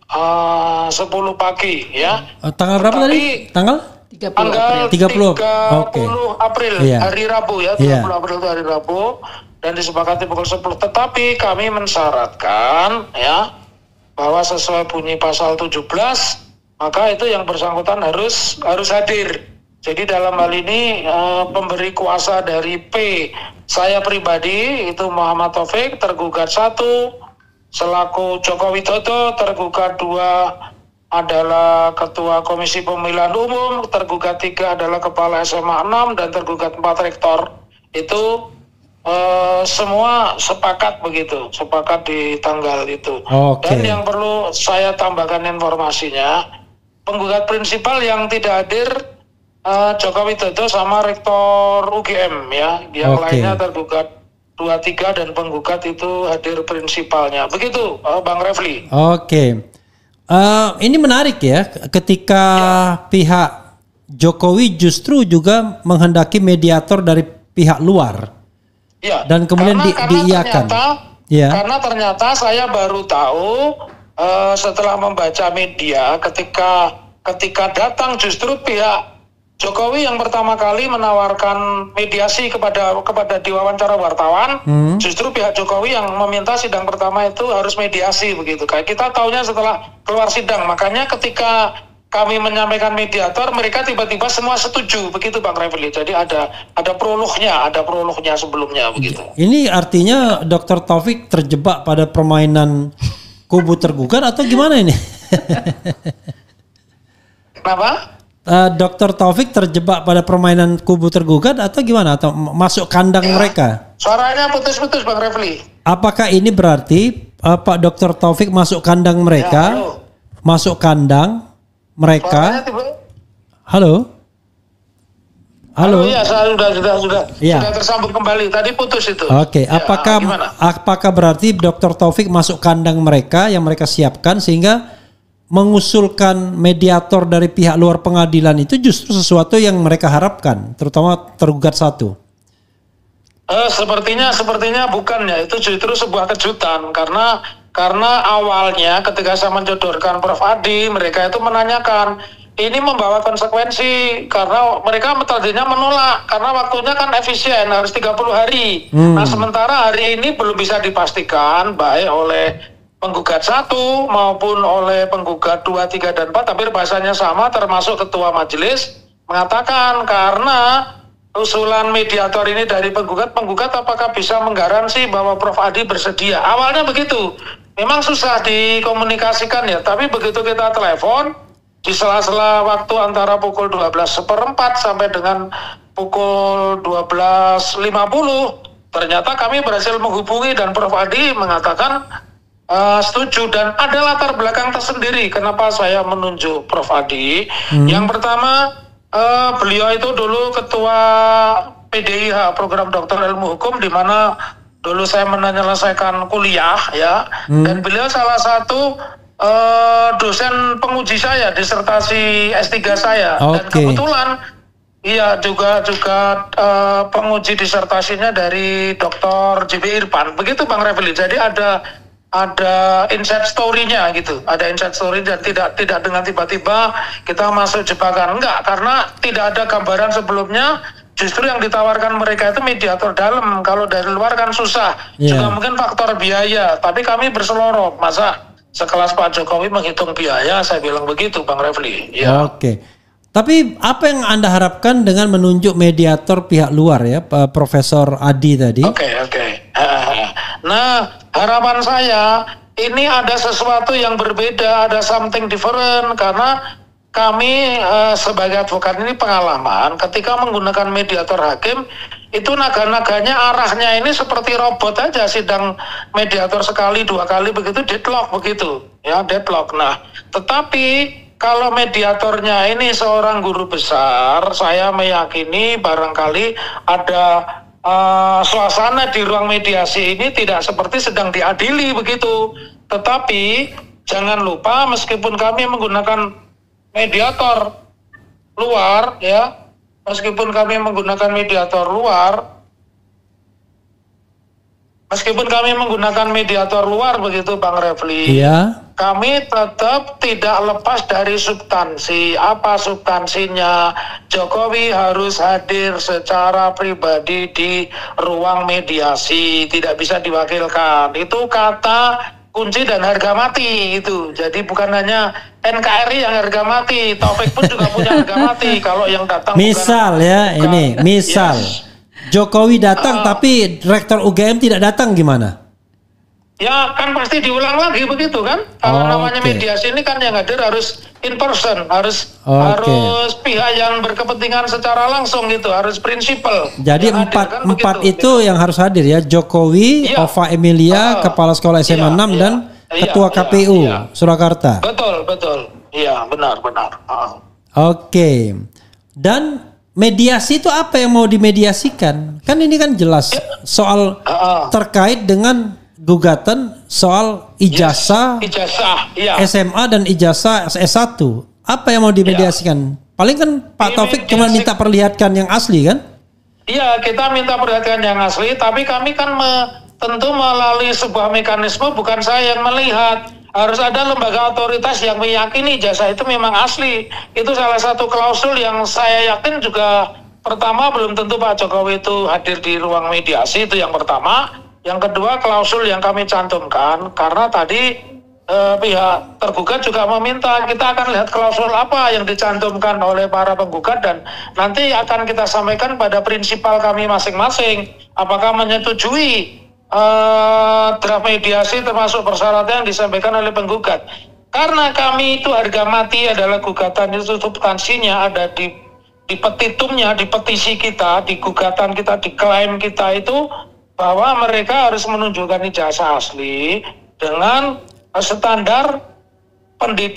10 pagi ya. Tanggal berapa tadi? Tanggal 30 April hari Rabu ya, 30 April itu hari Rabu, dan disepakati pukul 10. Tetapi kami mensyaratkan ya bahwa sesuai bunyi pasal 17 maka itu yang bersangkutan harus hadir. Jadi dalam hal ini pemberi kuasa dari P, saya pribadi itu Muhammad Taufik, tergugat 1 selaku Joko Widodo, tergugat 2 adalah Ketua Komisi Pemilihan Umum, tergugat 3 adalah Kepala SMA 6, dan tergugat 4 Rektor. Itu semua sepakat begitu, sepakat di tanggal itu. Dan yang perlu saya tambahkan informasinya, penggugat prinsipal yang tidak hadir Joko Widodo sama Rektor UGM ya, yang lainnya tergugat 2, 3, dan penggugat itu hadir prinsipalnya. Begitu Bang Refli. Ini menarik ya, ketika pihak Jokowi justru juga menghendaki mediator dari pihak luar. Ya, dan kemudian diiyakan. Karena ternyata saya baru tahu setelah membaca media ketika datang justru pihak Jokowi yang pertama kali menawarkan mediasi kepada diwawancara wartawan, justru pihak Jokowi yang meminta sidang pertama itu harus mediasi begitu. Kayak kita taunya setelah keluar sidang, makanya ketika kami menyampaikan mediator, mereka tiba-tiba semua setuju begitu Bang Refli. Jadi ada prolognya sebelumnya begitu. Ini artinya Dr. Taufik terjebak pada permainan kubu tergugat atau gimana ini? Kenapa? Dr. Taufik terjebak pada permainan kubu tergugat atau gimana? Atau masuk kandang mereka? Suaranya putus-putus Bang Refli. Apakah ini berarti Pak Dr. Taufik masuk kandang mereka? Masuk kandang mereka? Halo? Ya, sudah tersambung kembali. Tadi putus itu. Apakah berarti Dr. Taufik masuk kandang mereka yang mereka siapkan sehingga mengusulkan mediator dari pihak luar pengadilan itu justru sesuatu yang mereka harapkan, terutama tergugat 1? Sepertinya bukan ya, itu justru sebuah kejutan karena awalnya ketika saya menyodorkan Prof Adi, mereka itu menanyakan ini membawa konsekuensi karena mereka tadinya menolak karena waktunya kan efisien harus 30 hari. Nah sementara hari ini belum bisa dipastikan baik oleh penggugat 1 maupun oleh penggugat 2, 3, dan 4, tapi bahasanya sama, termasuk ketua majelis mengatakan karena usulan mediator ini dari penggugat apakah bisa menggaransi bahwa Prof Adi bersedia. Awalnya begitu, memang susah dikomunikasikan ya, tapi begitu kita telepon di sela-sela waktu antara pukul 12:04 sampai dengan pukul 12:50, ternyata kami berhasil menghubungi dan Prof Adi mengatakan setuju, dan ada latar belakang tersendiri kenapa saya menunjuk Prof Adi. Yang pertama, beliau itu dulu ketua PDIH, Program Doktor Ilmu Hukum, di mana dulu saya menyelesaikan kuliah ya, dan beliau salah satu dosen penguji saya, disertasi S3 saya, dan kebetulan juga penguji disertasinya dari Dr. JB Irfan. Begitu Bang Refli. Jadi ada inside story-nya gitu, ada inside story, dan tidak dengan tiba-tiba kita masuk jebakan, enggak, karena tidak ada gambaran sebelumnya. Justru yang ditawarkan mereka itu mediator dalam, kalau dari luar kan susah, juga mungkin faktor biaya, tapi kami berseloroh, masa sekelas Pak Jokowi menghitung biaya, saya bilang begitu Bang Refli. Tapi apa yang Anda harapkan dengan menunjuk mediator pihak luar ya, Profesor Adi tadi? Nah, harapan saya ini ada sesuatu yang berbeda, ada something different, karena kami sebagai advokat ini pengalaman ketika menggunakan mediator hakim itu naga-naganya arahnya ini seperti robot aja, sidang mediator sekali 2 kali begitu deadlock begitu ya, deadlock. Nah tetapi kalau mediatornya ini seorang guru besar, saya meyakini barangkali ada suasana di ruang mediasi ini tidak seperti sedang diadili begitu. Tetapi jangan lupa meskipun kami menggunakan mediator luar ya, meskipun kami menggunakan mediator luar begitu Bang Refli. Iya. Kami tetap tidak lepas dari substansi. Apa substansinya? Jokowi harus hadir secara pribadi di ruang mediasi, tidak bisa diwakilkan. Itu kata kunci dan harga mati itu. Jadi bukan hanya NKRI yang harga mati, Taufik pun juga punya harga mati. Kalau yang datang misal misal yes. Jokowi datang tapi Rektor UGM tidak datang gimana? Ya kan pasti diulang lagi begitu kan. Kalau namanya mediasi ini kan yang hadir harus in person, harus pihak yang berkepentingan secara langsung gitu, harus prinsipal. Jadi empat itu yang harus hadir ya, Jokowi, Ova Emilia, Kepala Sekolah SMA 6 dan Ketua KPU Surakarta. Betul. Iya, benar. Oke. Dan mediasi itu apa yang mau dimediasikan? Kan ini kan jelas soal terkait dengan gugatan soal ijazah SMA dan ijazah S1. Apa yang mau dimediasikan? Paling kan Pak Taufik cuma minta perlihatkan yang asli kan? Iya, kita minta perlihatkan yang asli, tapi kami kan tentu melalui sebuah mekanisme, bukan saya yang melihat. Harus ada lembaga otoritas yang meyakini ijazah itu memang asli. Itu salah satu klausul yang saya yakin juga pertama belum tentu Pak Jokowi itu hadir di ruang mediasi, itu yang pertama. Yang kedua, klausul yang kami cantumkan, karena tadi pihak tergugat juga meminta, kita akan lihat klausul apa yang dicantumkan oleh para penggugat dan nanti akan kita sampaikan pada prinsipal kami masing-masing, apakah menyetujui draft mediasi termasuk persyaratan yang disampaikan oleh penggugat. Karena kami itu harga mati adalah gugatan itu substansinya ada di petitumnya, di petisi kita, di gugatan kita, di klaim kita itu, bahwa mereka harus menunjukkan ijazah asli dengan standar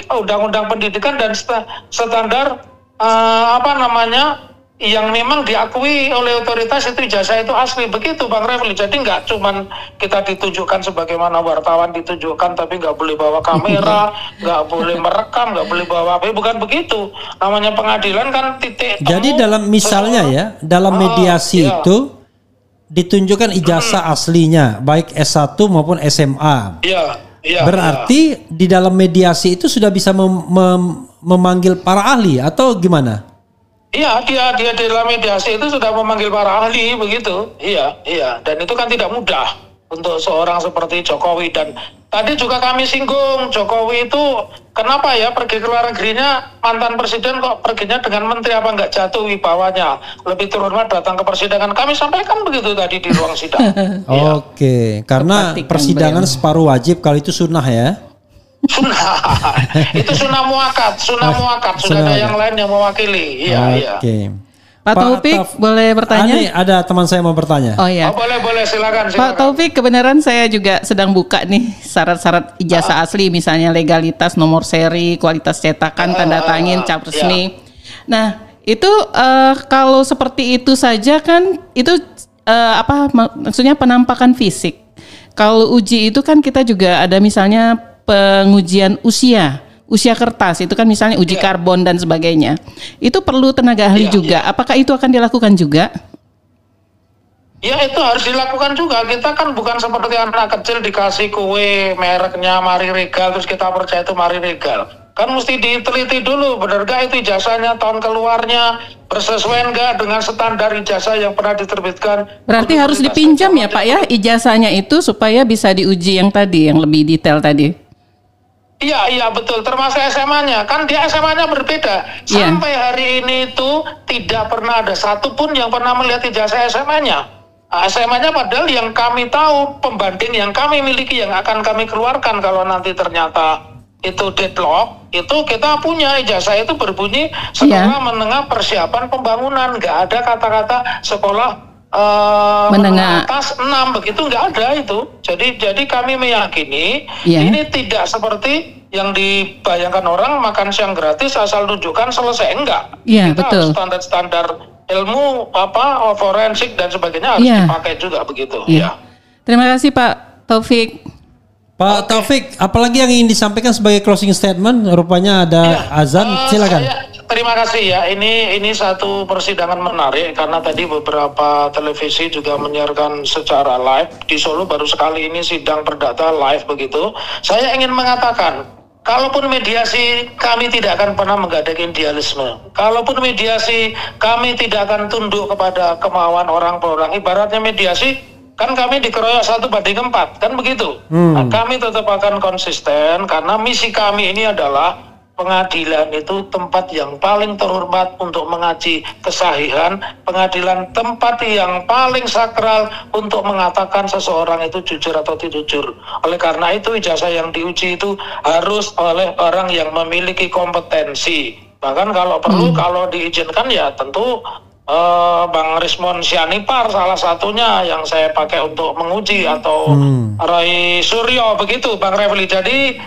undang-undang pendidikan dan standar yang memang diakui oleh otoritas, itu ijazah itu asli begitu Bang Refli. Jadi nggak cuman kita ditunjukkan sebagaimana wartawan ditunjukkan tapi nggak boleh bawa kamera, nggak boleh merekam, nggak boleh bawa HP, bukan begitu. Namanya pengadilan kan titik temu. Jadi dalam misalnya dalam mediasi itu ditunjukkan ijazah aslinya, baik S1 maupun SMA. Berarti di dalam mediasi itu sudah bisa memanggil para ahli atau gimana? Iya, dia di dalam mediasi itu sudah memanggil para ahli begitu. Iya. Dan itu kan tidak mudah untuk seorang seperti Jokowi. Dan tadi juga kami singgung, Jokowi itu kenapa ya pergi ke luar negerinya, mantan presiden kok perginya dengan menteri, apa nggak jatuh wibawanya, lebih terhormat datang ke persidangan. Kami sampaikan begitu tadi di ruang sidang. Oke, karena persidangan separuh wajib, kalau itu sunnah ya. Sunnah. Itu sunnah muakat. Sudah ada yang lain yang mewakili. Iya. Pak Taufik boleh bertanya? Ada teman saya mau bertanya. Oh iya. Boleh silakan. Pak Taufik, kebenaran saya juga sedang buka nih syarat-syarat ijazah asli, misalnya legalitas, nomor seri, kualitas cetakan, tanda tangan, cap resmi. Nah, itu kalau seperti itu saja kan itu maksudnya penampakan fisik. Kalau uji itu kan kita juga ada misalnya pengujian usia kertas, itu kan misalnya uji karbon dan sebagainya. Itu perlu tenaga ahli juga. Apakah itu akan dilakukan juga? Ya, itu harus dilakukan juga. Kita kan bukan seperti anak kecil dikasih kue mereknya Mari Regal terus kita percaya itu Mari Regal. Kan mesti diteliti dulu, benar gak itu ijazahnya, tahun keluarnya bersesuaian gak dengan standar ijazah yang pernah diterbitkan. Berarti harus dipinjam ya Pak ya ijazahnya itu supaya bisa diuji yang tadi, yang lebih detail tadi. Iya betul, termasuk SMA-nya. Kan dia SMA-nya berbeda. Sampai hari ini itu tidak pernah ada satupun yang pernah melihat ijazah SMA-nya. SMA-nya padahal yang kami tahu, pembanding yang kami miliki yang akan kami keluarkan kalau nanti ternyata itu deadlock, itu kita punya ijazah itu berbunyi sekolah menengah persiapan pembangunan, nggak ada kata-kata sekolah menengah atas 6, begitu nggak ada itu. Jadi kami meyakini ini tidak seperti yang dibayangkan orang makan siang gratis asal tunjukkan selesai, enggak. Kita betul. harus standar-standar ilmu forensik dan sebagainya harus dipakai juga begitu. Terima kasih Pak Taufik. Pak Taufik, apalagi yang ingin disampaikan sebagai closing statement? Rupanya ada azan, silakan. Terima kasih ya. Ini satu persidangan menarik karena tadi beberapa televisi juga menyiarkan secara live. Di Solo baru sekali ini sidang perdata live begitu. Saya ingin mengatakan, kalaupun mediasi kami tidak akan pernah menggadaikan idealisme. Kalaupun mediasi kami tidak akan tunduk kepada kemauan orang per orang. Ibaratnya mediasi kan kami dikeroyok 1/4 kan begitu. Nah, kami tetap akan konsisten karena misi kami ini adalah pengadilan itu tempat yang paling terhormat untuk mengaji kesahihan, pengadilan tempat yang paling sakral untuk mengatakan seseorang itu jujur atau tidak jujur. Oleh karena itu ijazah yang diuji itu harus oleh orang yang memiliki kompetensi. Bahkan kalau perlu, kalau diizinkan ya tentu Bang Rismon Sianipar salah satunya yang saya pakai untuk menguji, atau Roy Suryo begitu Bang Refli. Jadi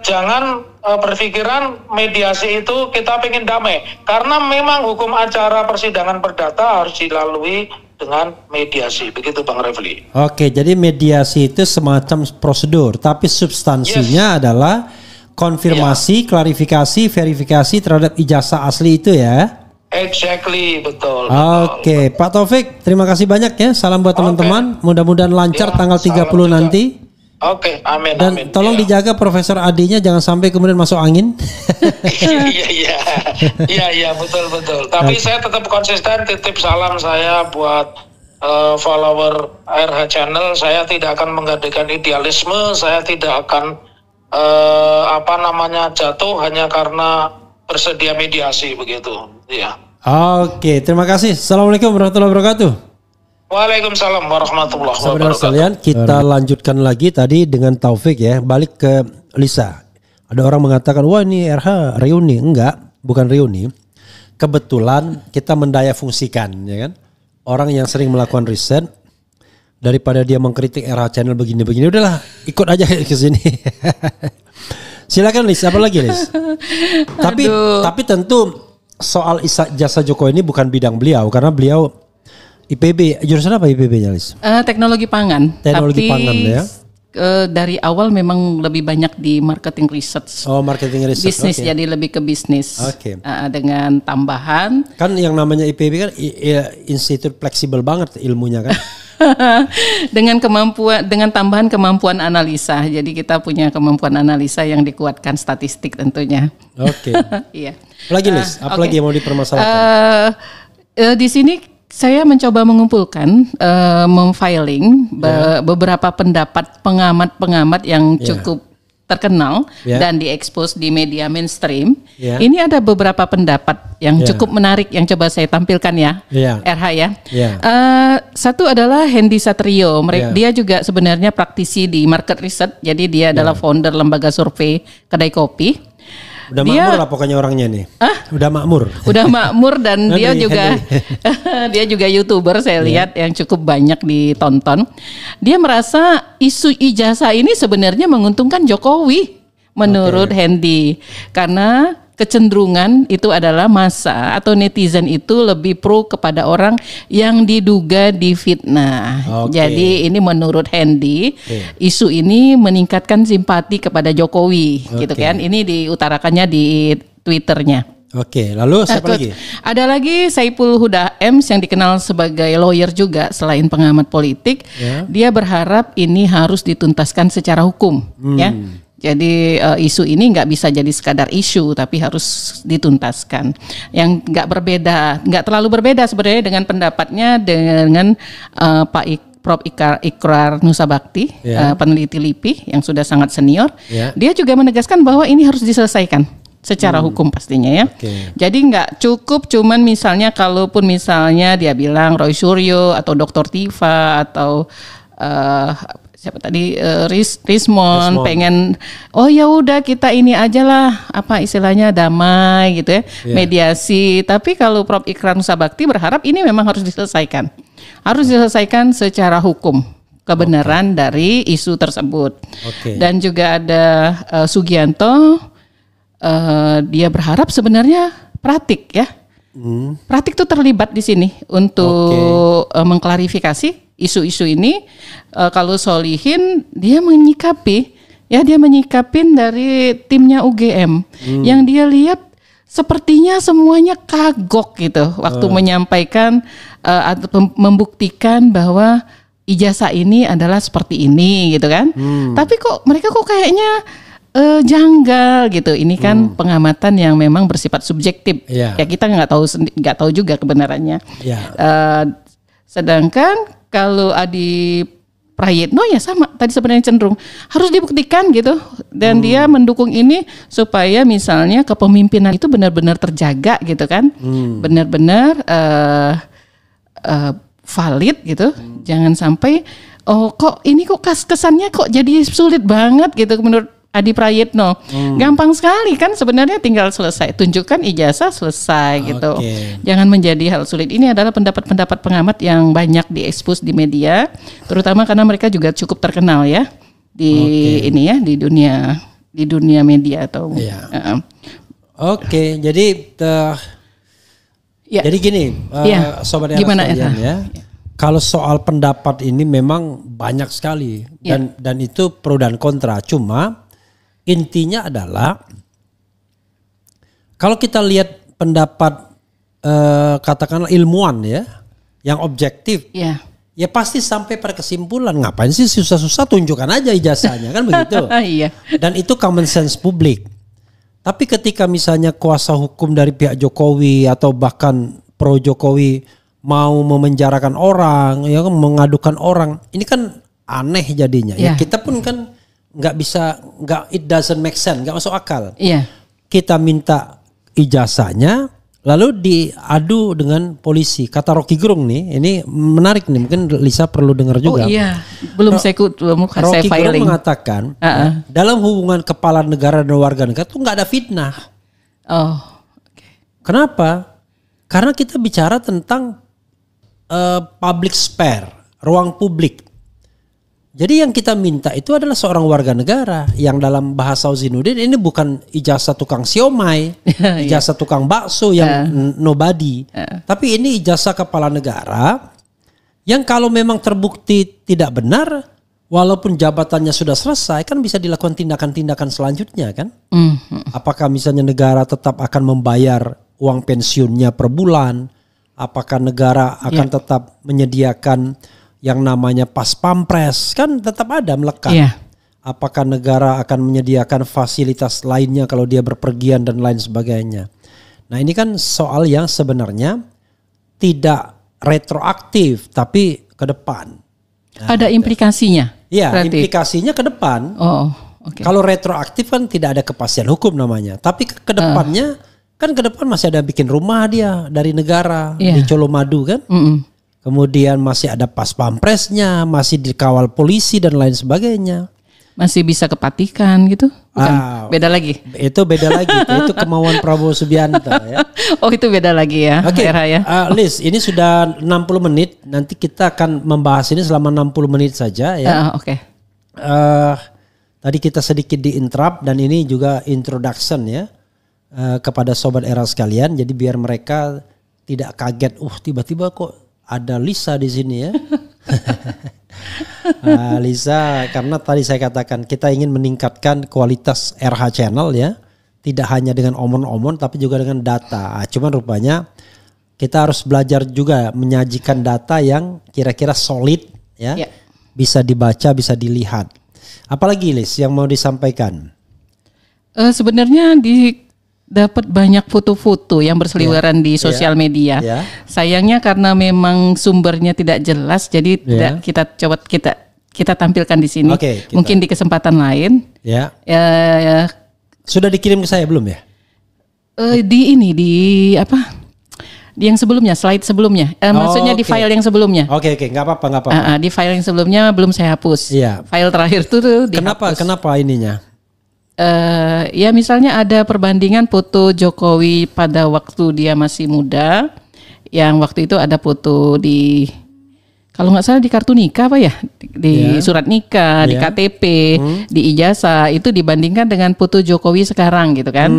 jangan berpikiran mediasi itu kita pengen damai, karena memang hukum acara persidangan perdata harus dilalui dengan mediasi, begitu Bang Refli. Oke, jadi mediasi itu semacam prosedur, tapi substansinya adalah konfirmasi, klarifikasi, verifikasi terhadap ijazah asli itu ya. Exactly, betul. Oke, Pak Taufik, terima kasih banyak ya. Salam buat teman-teman. Mudah-mudahan lancar tanggal 30 nanti. Oke, amin. Dan amin. tolong dijaga Profesor Adinya jangan sampai kemudian masuk angin. Iya, betul. Tapi saya tetap konsisten, titip salam saya buat follower RH Channel. Saya tidak akan menggadaikan idealisme, saya tidak akan jatuh hanya karena bersedia mediasi begitu. Iya. Oke, terima kasih. Assalamualaikum warahmatullahi wabarakatuh. Waalaikumsalam warahmatullahi wabarakatuh. Saudara sekalian, kita lanjutkan lagi tadi dengan Taufik ya. Balik ke Lisa. Ada orang mengatakan, wah ini RH reuni. Enggak, bukan reuni. Kebetulan kita mendaya fungsikan, ya kan. Orang yang sering melakukan riset, daripada dia mengkritik RH Channel begini-begini, udahlah ikut aja ke sini. Silakan Lis, apa lagi Lis? Tapi tentu soal ijazah Jokowi ini bukan bidang beliau, karena beliau IPB, jurusan apa IPB-nya Lis? Teknologi pangan. Teknologi pangan ya. Dari awal memang lebih banyak di marketing research. Oh, marketing research. Bisnis, jadi lebih ke bisnis. Oke. Dengan tambahan. Kan yang namanya IPB kan institut fleksibel banget ilmunya kan. dengan tambahan kemampuan analisa. Jadi kita punya kemampuan analisa yang dikuatkan statistik tentunya. Oke. Iya. Lagi Lis, apalagi yang mau dipermasalahkan? Di sini saya mencoba mengumpulkan, memfiling beberapa pendapat pengamat-pengamat yang cukup terkenal dan diekspos di media mainstream. Ini ada beberapa pendapat yang cukup menarik yang coba saya tampilkan ya, RH ya. Satu adalah Hendy Satrio. Dia juga sebenarnya praktisi di market research. Jadi dia adalah founder lembaga survei Kedai Kopi. Udah makmur lah pokoknya orangnya nih. Udah makmur. Udah makmur dan dia juga dia juga YouTuber saya lihat yang cukup banyak ditonton. Dia merasa isu ijazah ini sebenarnya menguntungkan Jokowi menurut Hendy, karena kecenderungan itu adalah massa atau netizen itu lebih pro kepada orang yang diduga difitnah. Jadi ini menurut Hendy, isu ini meningkatkan simpati kepada Jokowi, gitu kan. Ini diutarakannya di Twitternya. Oke, lalu siapa lagi? Ada lagi Saiful Huda Ems yang dikenal sebagai lawyer juga selain pengamat politik. Dia berharap ini harus dituntaskan secara hukum, ya. Jadi isu ini nggak bisa jadi sekadar isu, tapi harus dituntaskan. Yang nggak terlalu berbeda sebenarnya dengan pendapatnya dengan Prof. Ikrar Nusa Bakti, peneliti LIPI yang sudah sangat senior. Dia juga menegaskan bahwa ini harus diselesaikan. secara hukum pastinya ya. Jadi nggak cukup cuman misalnya kalaupun misalnya dia bilang Roy Suryo atau Dr. Tifa atau siapa tadi Rismond pengen ya udah kita ini aja lah apa istilahnya damai gitu ya, mediasi. Tapi kalau Prof Ikrar Nusa Bakti berharap ini memang harus diselesaikan secara hukum kebenaran dari isu tersebut. Dan juga ada Sugianto, dia berharap sebenarnya Pratik ya. Pratik tuh terlibat di sini untuk mengklarifikasi isu-isu ini. Kalau Solihin dia menyikapin dari timnya UGM yang dia lihat sepertinya semuanya kagok gitu waktu menyampaikan atau membuktikan bahwa ijazah ini adalah seperti ini gitu kan. Tapi mereka kayaknya janggal gitu. Ini kan pengamatan yang memang bersifat subjektif. Ya kita nggak tahu juga kebenarannya. Sedangkan kalau Adi Prayitno ya sama tadi sebenarnya cenderung harus dibuktikan gitu. Dan dia mendukung ini supaya misalnya kepemimpinan itu benar-benar terjaga gitu kan. Benar-benar valid gitu. Jangan sampai kok kesannya kok jadi sulit banget gitu menurut Adi Prayitno. Gampang sekali kan sebenarnya, tinggal selesai tunjukkan ijazah selesai gitu. Jangan menjadi hal sulit. Ini adalah pendapat-pendapat pengamat yang banyak diekspos di media, terutama karena mereka juga cukup terkenal ya di ini ya di dunia media atau jadi gini, sobat era sekalian ya. Kalau soal pendapat ini memang banyak sekali dan itu pro dan kontra. Cuma intinya adalah kalau kita lihat pendapat katakanlah ilmuwan ya, yang objektif, ya pasti sampai pada kesimpulan ngapain sih susah-susah, tunjukkan aja ijazahnya kan begitu. Dan itu common sense publik. Tapi ketika misalnya kuasa hukum dari pihak Jokowi atau bahkan pro Jokowi mau memenjarakan orang, ya mengadukan orang, ini kan aneh jadinya. Ya kita pun kan it doesn't make sense, nggak masuk akal. Kita minta ijazahnya, lalu diadu dengan polisi. Kata Rocky Gerung nih, ini menarik nih, mungkin Lisa perlu dengar juga. Rocky Gerung mengatakan dalam hubungan kepala negara dan warga negara itu nggak ada fitnah. Kenapa? Karena kita bicara tentang public sphere, ruang publik. Jadi yang kita minta itu adalah seorang warga negara yang dalam bahasa Zainuddin ini bukan ijazah tukang siomay, ijazah tukang bakso yang nobody. Tapi ini ijazah kepala negara yang kalau memang terbukti tidak benar, walaupun jabatannya sudah selesai kan bisa dilakukan tindakan-tindakan selanjutnya kan. Apakah misalnya negara tetap akan membayar uang pensiunnya per bulan? Apakah negara akan tetap menyediakan yang namanya pas pampres, kan tetap ada melekat. Apakah negara akan menyediakan fasilitas lainnya kalau dia berpergian dan lain sebagainya. Nah ini kan soal yang sebenarnya tidak retroaktif tapi ke depan. Ada implikasinya? Iya, implikasinya ke depan. Kalau retroaktif kan tidak ada kepastian hukum namanya. Tapi ke depannya kan ke depan masih ada bikin rumah dia dari negara di Colomadu kan. Kemudian masih ada pas pampresnya, masih dikawal polisi dan lain sebagainya. Masih bisa kepatikan gitu? Bukan, beda lagi? Itu beda lagi, itu kemauan Prabowo Subianto ya. Itu beda lagi ya. Era ya. Liz, ini sudah 60 menit, nanti kita akan membahas ini selama 60 menit saja ya. Tadi kita sedikit di-interrupt dan ini juga introduction ya kepada sobat era sekalian. Jadi biar mereka tidak kaget, tiba-tiba kok ada Lisa di sini ya. Lisa, karena tadi saya katakan kita ingin meningkatkan kualitas RH Channel ya. Tidak hanya dengan omon-omon tapi juga dengan data. Cuman rupanya kita harus belajar juga menyajikan data yang kira-kira solid ya. Bisa dibaca, bisa dilihat. Apalagi Lis yang mau disampaikan? Sebenarnya dapat banyak foto-foto yang berseliweran di sosial media. Sayangnya karena memang sumbernya tidak jelas, jadi kita tampilkan di sini. Mungkin di kesempatan lain. Sudah dikirim ke saya belum ya? Di apa? Di yang sebelumnya, slide sebelumnya. Maksudnya di file yang sebelumnya. Oke, nggak apa-apa. Di file yang sebelumnya belum saya hapus. Iya. File terakhir tuh dihapus. Kenapa ininya? Ya misalnya ada perbandingan foto Jokowi pada waktu dia masih muda, yang waktu itu ada foto di, kalau nggak salah di kartu nikah apa ya, di surat nikah, di KTP, di ijazah, itu dibandingkan dengan foto Jokowi sekarang gitu kan.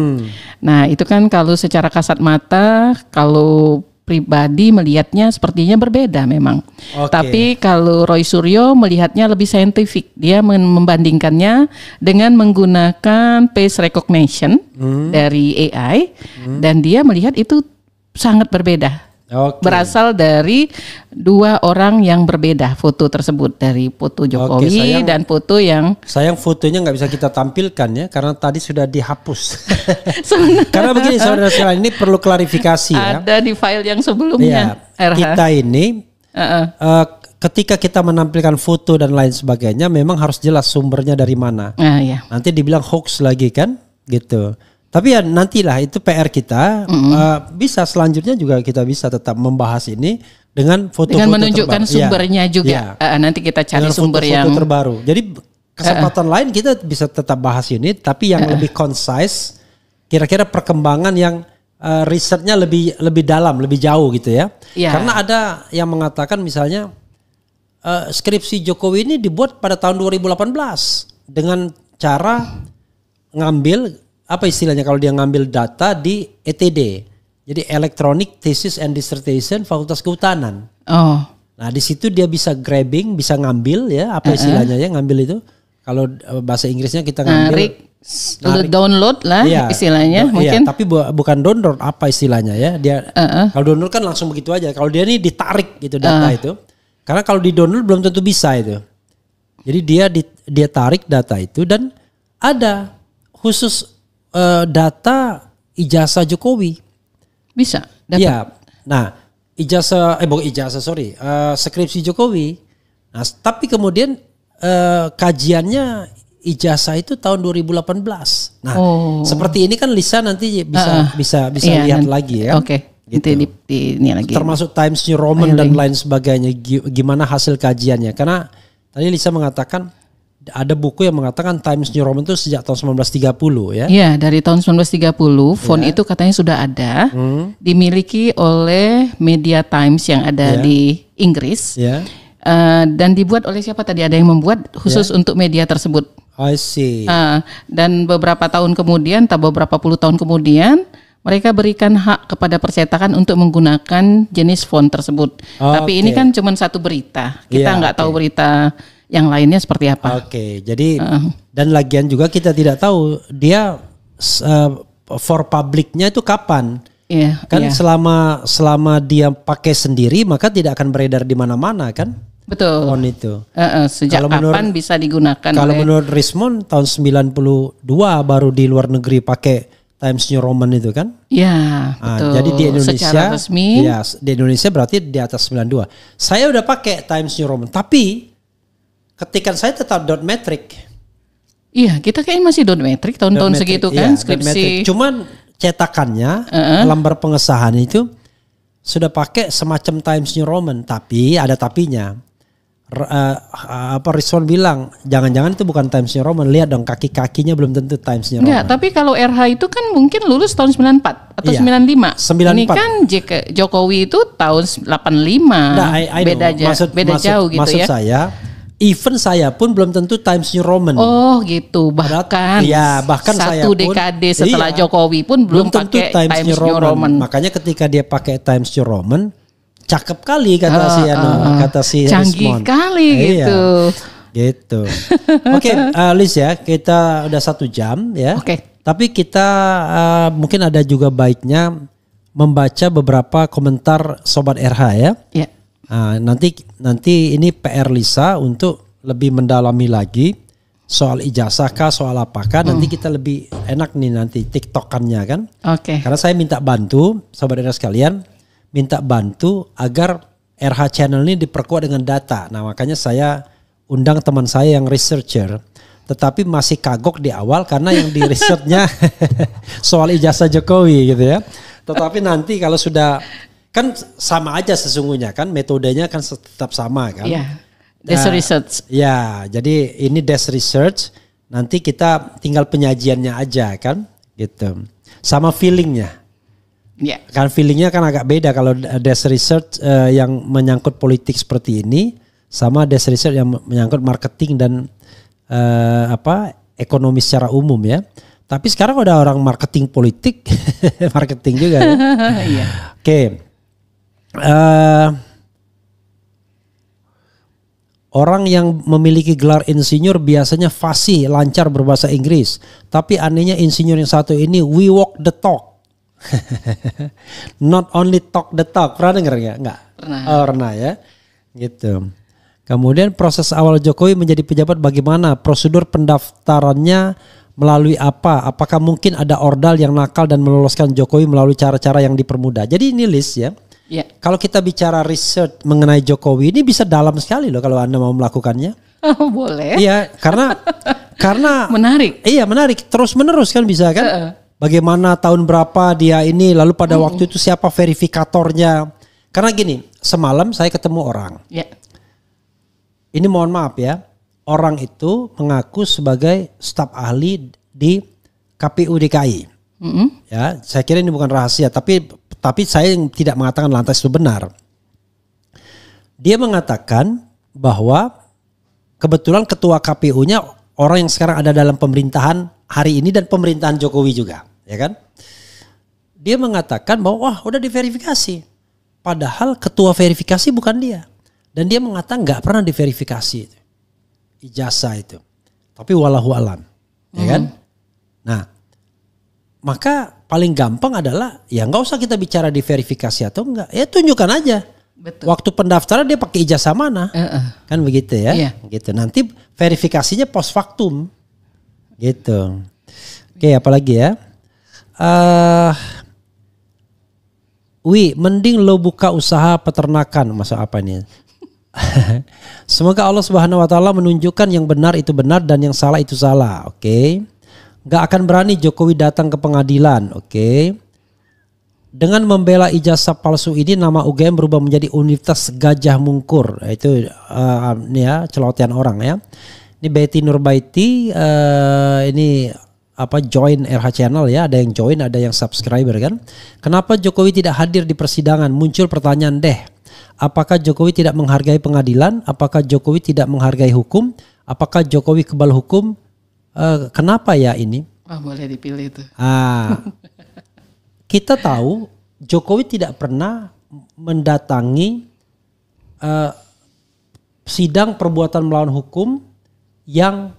Nah itu kan kalau secara kasat mata, kalau pribadi melihatnya sepertinya berbeda memang. Tapi kalau Roy Suryo melihatnya lebih saintifik. Dia membandingkannya dengan menggunakan face recognition dari AI, dan dia melihat itu sangat berbeda. Berasal dari dua orang yang berbeda foto tersebut, dari foto Jokowi dan foto yang fotonya nggak bisa kita tampilkan ya karena tadi sudah dihapus. Karena begini saudara sekalian, ini perlu klarifikasi ya. Ada di file yang sebelumnya. Kita ini ketika kita menampilkan foto dan lain sebagainya memang harus jelas sumbernya dari mana. Nanti dibilang hoax lagi kan gitu. Tapi ya nantilah itu PR kita. Bisa selanjutnya juga kita bisa tetap membahas ini dengan foto-foto dengan menunjukkan sumbernya juga. Nanti kita cari sumber yang terbaru. Jadi kesempatan lain kita bisa tetap bahas ini, tapi yang lebih concise, kira-kira perkembangan yang risetnya lebih dalam, lebih jauh gitu ya. Karena ada yang mengatakan misalnya skripsi Jokowi ini dibuat pada tahun 2018 dengan cara ngambil apa istilahnya kalau dia ngambil data di ETD, jadi Electronic Thesis and Dissertation Fakultas Kehutanan. Nah di situ dia bisa grabbing, bisa ngambil ya apa istilahnya ya ngambil itu. Kalau bahasa Inggrisnya kita ngambil, download lah istilahnya mungkin. Tapi bukan download, apa istilahnya ya dia. Kalau download kan langsung begitu aja. Kalau dia ini ditarik gitu data itu. Karena kalau di download belum tentu bisa itu. Jadi dia tarik data itu dan ada khusus data ijazah Jokowi. Bisa dapat. Iya. Nah, skripsi Jokowi. Nah, tapi kemudian kajiannya ijazah itu tahun 2018. Nah, seperti ini kan Lisa nanti bisa lihat lagi ya. Gitu. Ini lagi. Termasuk Times New Roman dan lain sebagainya. Gimana hasil kajiannya? Karena tadi Lisa mengatakan ada buku yang mengatakan Times New Roman itu sejak tahun 1930 ya. Iya, dari tahun 1930 font itu katanya sudah ada, dimiliki oleh Media Times yang ada di Inggris. Dan dibuat oleh siapa tadi? Ada yang membuat khusus untuk media tersebut. I see. Dan beberapa tahun kemudian, beberapa puluh tahun kemudian, mereka berikan hak kepada percetakan untuk menggunakan jenis font tersebut. Tapi ini kan cuma satu berita. Kita nggak tahu berita yang lainnya seperti apa. Jadi dan lagian juga kita tidak tahu dia for publicnya itu kapan. Selama dia pakai sendiri maka tidak akan beredar di mana-mana kan. Betul. Font itu. Sejak kapan bisa digunakan? Kalau menurut Rismond tahun 92 baru di luar negeri pakai Times New Roman itu kan? Betul. Jadi di Indonesia secara resmi. Di Indonesia berarti di atas 92. Saya udah pakai Times New Roman, tapi ketikan saya tetap dot metric. Iya, kita kayaknya masih dot metric tahun-tahun segitu kan skripsi. Cuman cetakannya lambar pengesahan itu sudah pakai semacam Times New Roman, tapi ada tapinya. Rizwan bilang jangan-jangan itu bukan Times New Roman, lihat dong kaki-kakinya belum tentu Times New Roman. Enggak, tapi kalau RH itu kan mungkin lulus tahun 94 atau 95. Ini kan Jokowi itu tahun 85. Beda jauh gitu maksud ya. Even saya pun belum tentu Times New Roman. Gitu. Bahkan saya pun dekade setelah Jokowi pun belum pakai Times New Roman. Makanya ketika dia pakai Times New Roman, cakep kali kata si canggih Rismond. Kali gitu. Oke, Liz ya, kita udah 1 jam ya. Tapi kita mungkin ada juga baiknya membaca beberapa komentar Sobat RH ya. Nanti ini PR Lisa untuk lebih mendalami lagi soal ijazah kah, soal apakah. Nanti kita lebih enak nih nanti TikTokannya kan. Karena saya minta bantu Sobat RH sekalian, minta bantu agar RH Channel ini diperkuat dengan data. Nah makanya saya undang teman saya yang researcher. tetapi masih kagok di awal karena yang di risetnya soal ijazah Jokowi gitu ya. Tetapi nanti kalau sudah, kan sama aja sesungguhnya kan, metodenya kan tetap sama kan. Iya. Desk research. Ya, jadi ini desk research, nanti kita tinggal penyajiannya aja kan gitu. Sama feelingnya. Yeah. Kan feelingnya kan agak beda kalau desk research yang menyangkut politik seperti ini sama desk research yang menyangkut marketing dan ekonomi secara umum ya. Tapi sekarang udah orang marketing politik, marketing juga. Ya? Yeah. Oke. Orang yang memiliki gelar insinyur biasanya fasih, lancar berbahasa Inggris. Tapi anehnya insinyur yang satu ini we walk the talk. Not only talk the talk. Pernah dengar nggak? Nggak. Pernah. Oh, pernah ya. Gitu. Kemudian proses awal Jokowi menjadi pejabat bagaimana? Prosedur pendaftarannya melalui apa? Apakah mungkin ada ordal yang nakal dan meloloskan Jokowi melalui cara-cara yang dipermudah? Jadi ini list ya. Yeah. Kalau kita bicara research mengenai Jokowi ini bisa dalam sekali loh kalau Anda mau melakukannya. Oh, boleh. Iya, karena menarik. Iya, menarik. Terus menerus kan bisa kan? Bagaimana tahun berapa dia ini, lalu pada waktu itu siapa verifikatornya. Karena gini, semalam saya ketemu orang. Yeah. Ini mohon maaf ya, orang itu mengaku sebagai staf ahli di KPU DKI. Ya, saya kira ini bukan rahasia, tapi saya tidak mengatakan lantas itu benar. Dia mengatakan bahwa kebetulan ketua KPU-nya orang yang sekarang ada dalam pemerintahan hari ini dan pemerintahan Jokowi juga, ya kan? Dia mengatakan bahwa wah udah diverifikasi, padahal ketua verifikasi bukan dia, dan dia mengatakan nggak pernah diverifikasi itu, ijazah itu, tapi walahu alam, ya kan? Nah, maka paling gampang adalah ya nggak usah kita bicara diverifikasi atau enggak, ya tunjukkan aja. Betul. Waktu pendaftaran dia pakai ijazah mana, kan begitu ya? Iya. Gitu. Nanti verifikasinya post factum. Gitu. Oke, apalagi ya? Mending lo buka usaha peternakan. Masa apa ini? Semoga Allah Subhanahu wa taala menunjukkan yang benar itu benar dan yang salah itu salah. Oke. Gak akan berani Jokowi datang ke pengadilan. Oke. Dengan membela ijazah palsu ini nama UGM berubah menjadi Universitas Gajah Mungkur. Itu ini ya celotehan orang ya. Ini Betty Nurbaiti ini join RH Channel ya, ada yang join, ada yang subscriber kan. Kenapa Jokowi tidak hadir di persidangan? Muncul pertanyaan deh. Apakah Jokowi tidak menghargai pengadilan? Apakah Jokowi tidak menghargai hukum? Apakah Jokowi kebal hukum? Kenapa ya ini? Wah, boleh dipilih itu. Kita tahu Jokowi tidak pernah mendatangi sidang perbuatan melawan hukum yang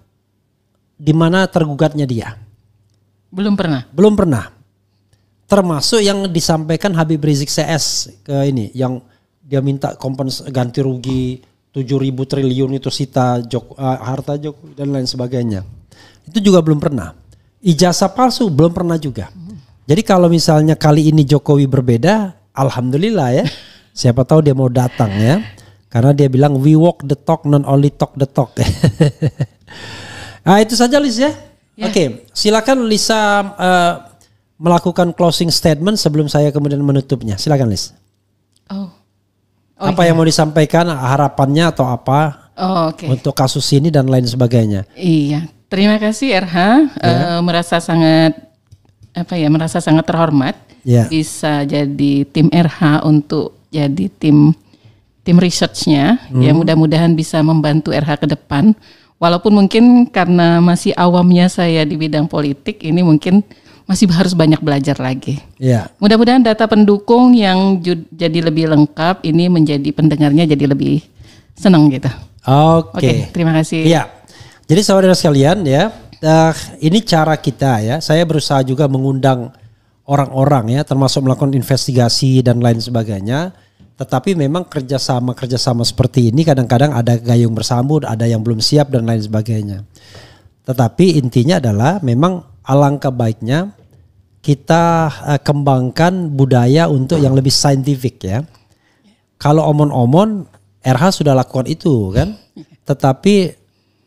dimana tergugatnya dia. Belum pernah. Belum pernah. Termasuk yang disampaikan Habib Rizik CS ke ini, yang dia minta ganti rugi 7.000 triliun itu sita harta Jokowi dan lain sebagainya. Itu juga belum pernah. Ijazah palsu belum pernah juga. Jadi kalau misalnya kali ini Jokowi berbeda, alhamdulillah ya. Siapa tahu dia mau datang ya. Karena dia bilang we walk the talk, not only talk the talk. Nah, itu saja Lis ya. Oke, silakan Lisa melakukan closing statement sebelum saya kemudian menutupnya. Silakan Lis. Apa yang mau disampaikan, harapannya atau apa untuk kasus ini dan lain sebagainya. Iya, terima kasih RH. Merasa sangat terhormat bisa jadi tim RH untuk jadi tim researchnya. Ya mudah-mudahan bisa membantu RH ke depan. Walaupun mungkin karena masih awamnya saya di bidang politik, ini mungkin masih harus banyak belajar lagi. Mudah-mudahan data pendukung yang jadi lebih lengkap ini menjadi pendengarnya jadi lebih senang gitu. Oke, terima kasih. Jadi saudara sekalian ya, ini cara kita ya. Saya berusaha juga mengundang orang-orang ya, termasuk melakukan investigasi dan lain sebagainya. Tetapi memang kerjasama seperti ini kadang-kadang ada gayung bersambut, ada yang belum siap dan lain sebagainya. Tetapi intinya adalah memang alangkah baiknya kita kembangkan budaya untuk yang lebih saintifik ya. Kalau omon-omon RH sudah lakukan itu kan. Tetapi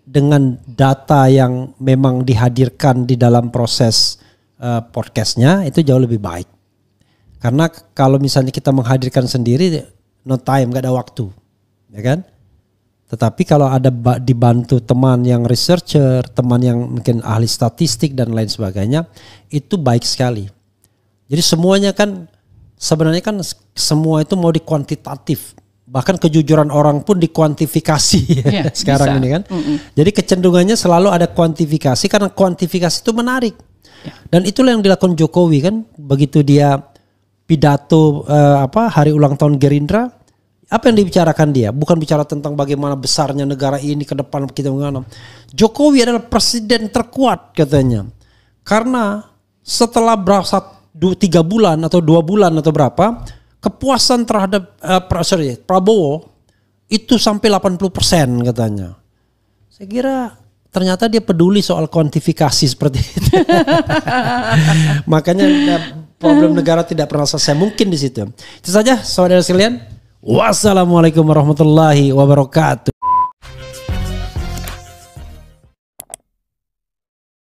dengan data yang memang dihadirkan di dalam proses podcastnya itu jauh lebih baik. Karena kalau misalnya kita menghadirkan sendiri, no time, gak ada waktu, ya kan? Tetapi kalau ada dibantu teman yang researcher, teman yang mungkin ahli statistik dan lain sebagainya, itu baik sekali. Jadi semuanya kan sebenarnya kan semua itu mau dikuantitatif. Bahkan kejujuran orang pun dikuantifikasi sekarang bisa. Ini kan. Jadi kecenderungannya selalu ada kuantifikasi karena kuantifikasi itu menarik. Dan itulah yang dilakukan Jokowi kan, begitu dia pidato hari ulang tahun Gerindra, apa yang dibicarakan dia? Bukan bicara tentang bagaimana besarnya negara ini ke depan kita menganam. Jokowi adalah presiden terkuat katanya. Karena setelah 3 bulan atau 2 bulan atau berapa, kepuasan terhadap Prabowo itu sampai 80% katanya. Saya kira ternyata dia peduli soal kuantifikasi seperti itu. Makanya problem negara tidak pernah selesai mungkin di situ. Itu saja saudara sekalian. Wassalamualaikum warahmatullahi wabarakatuh.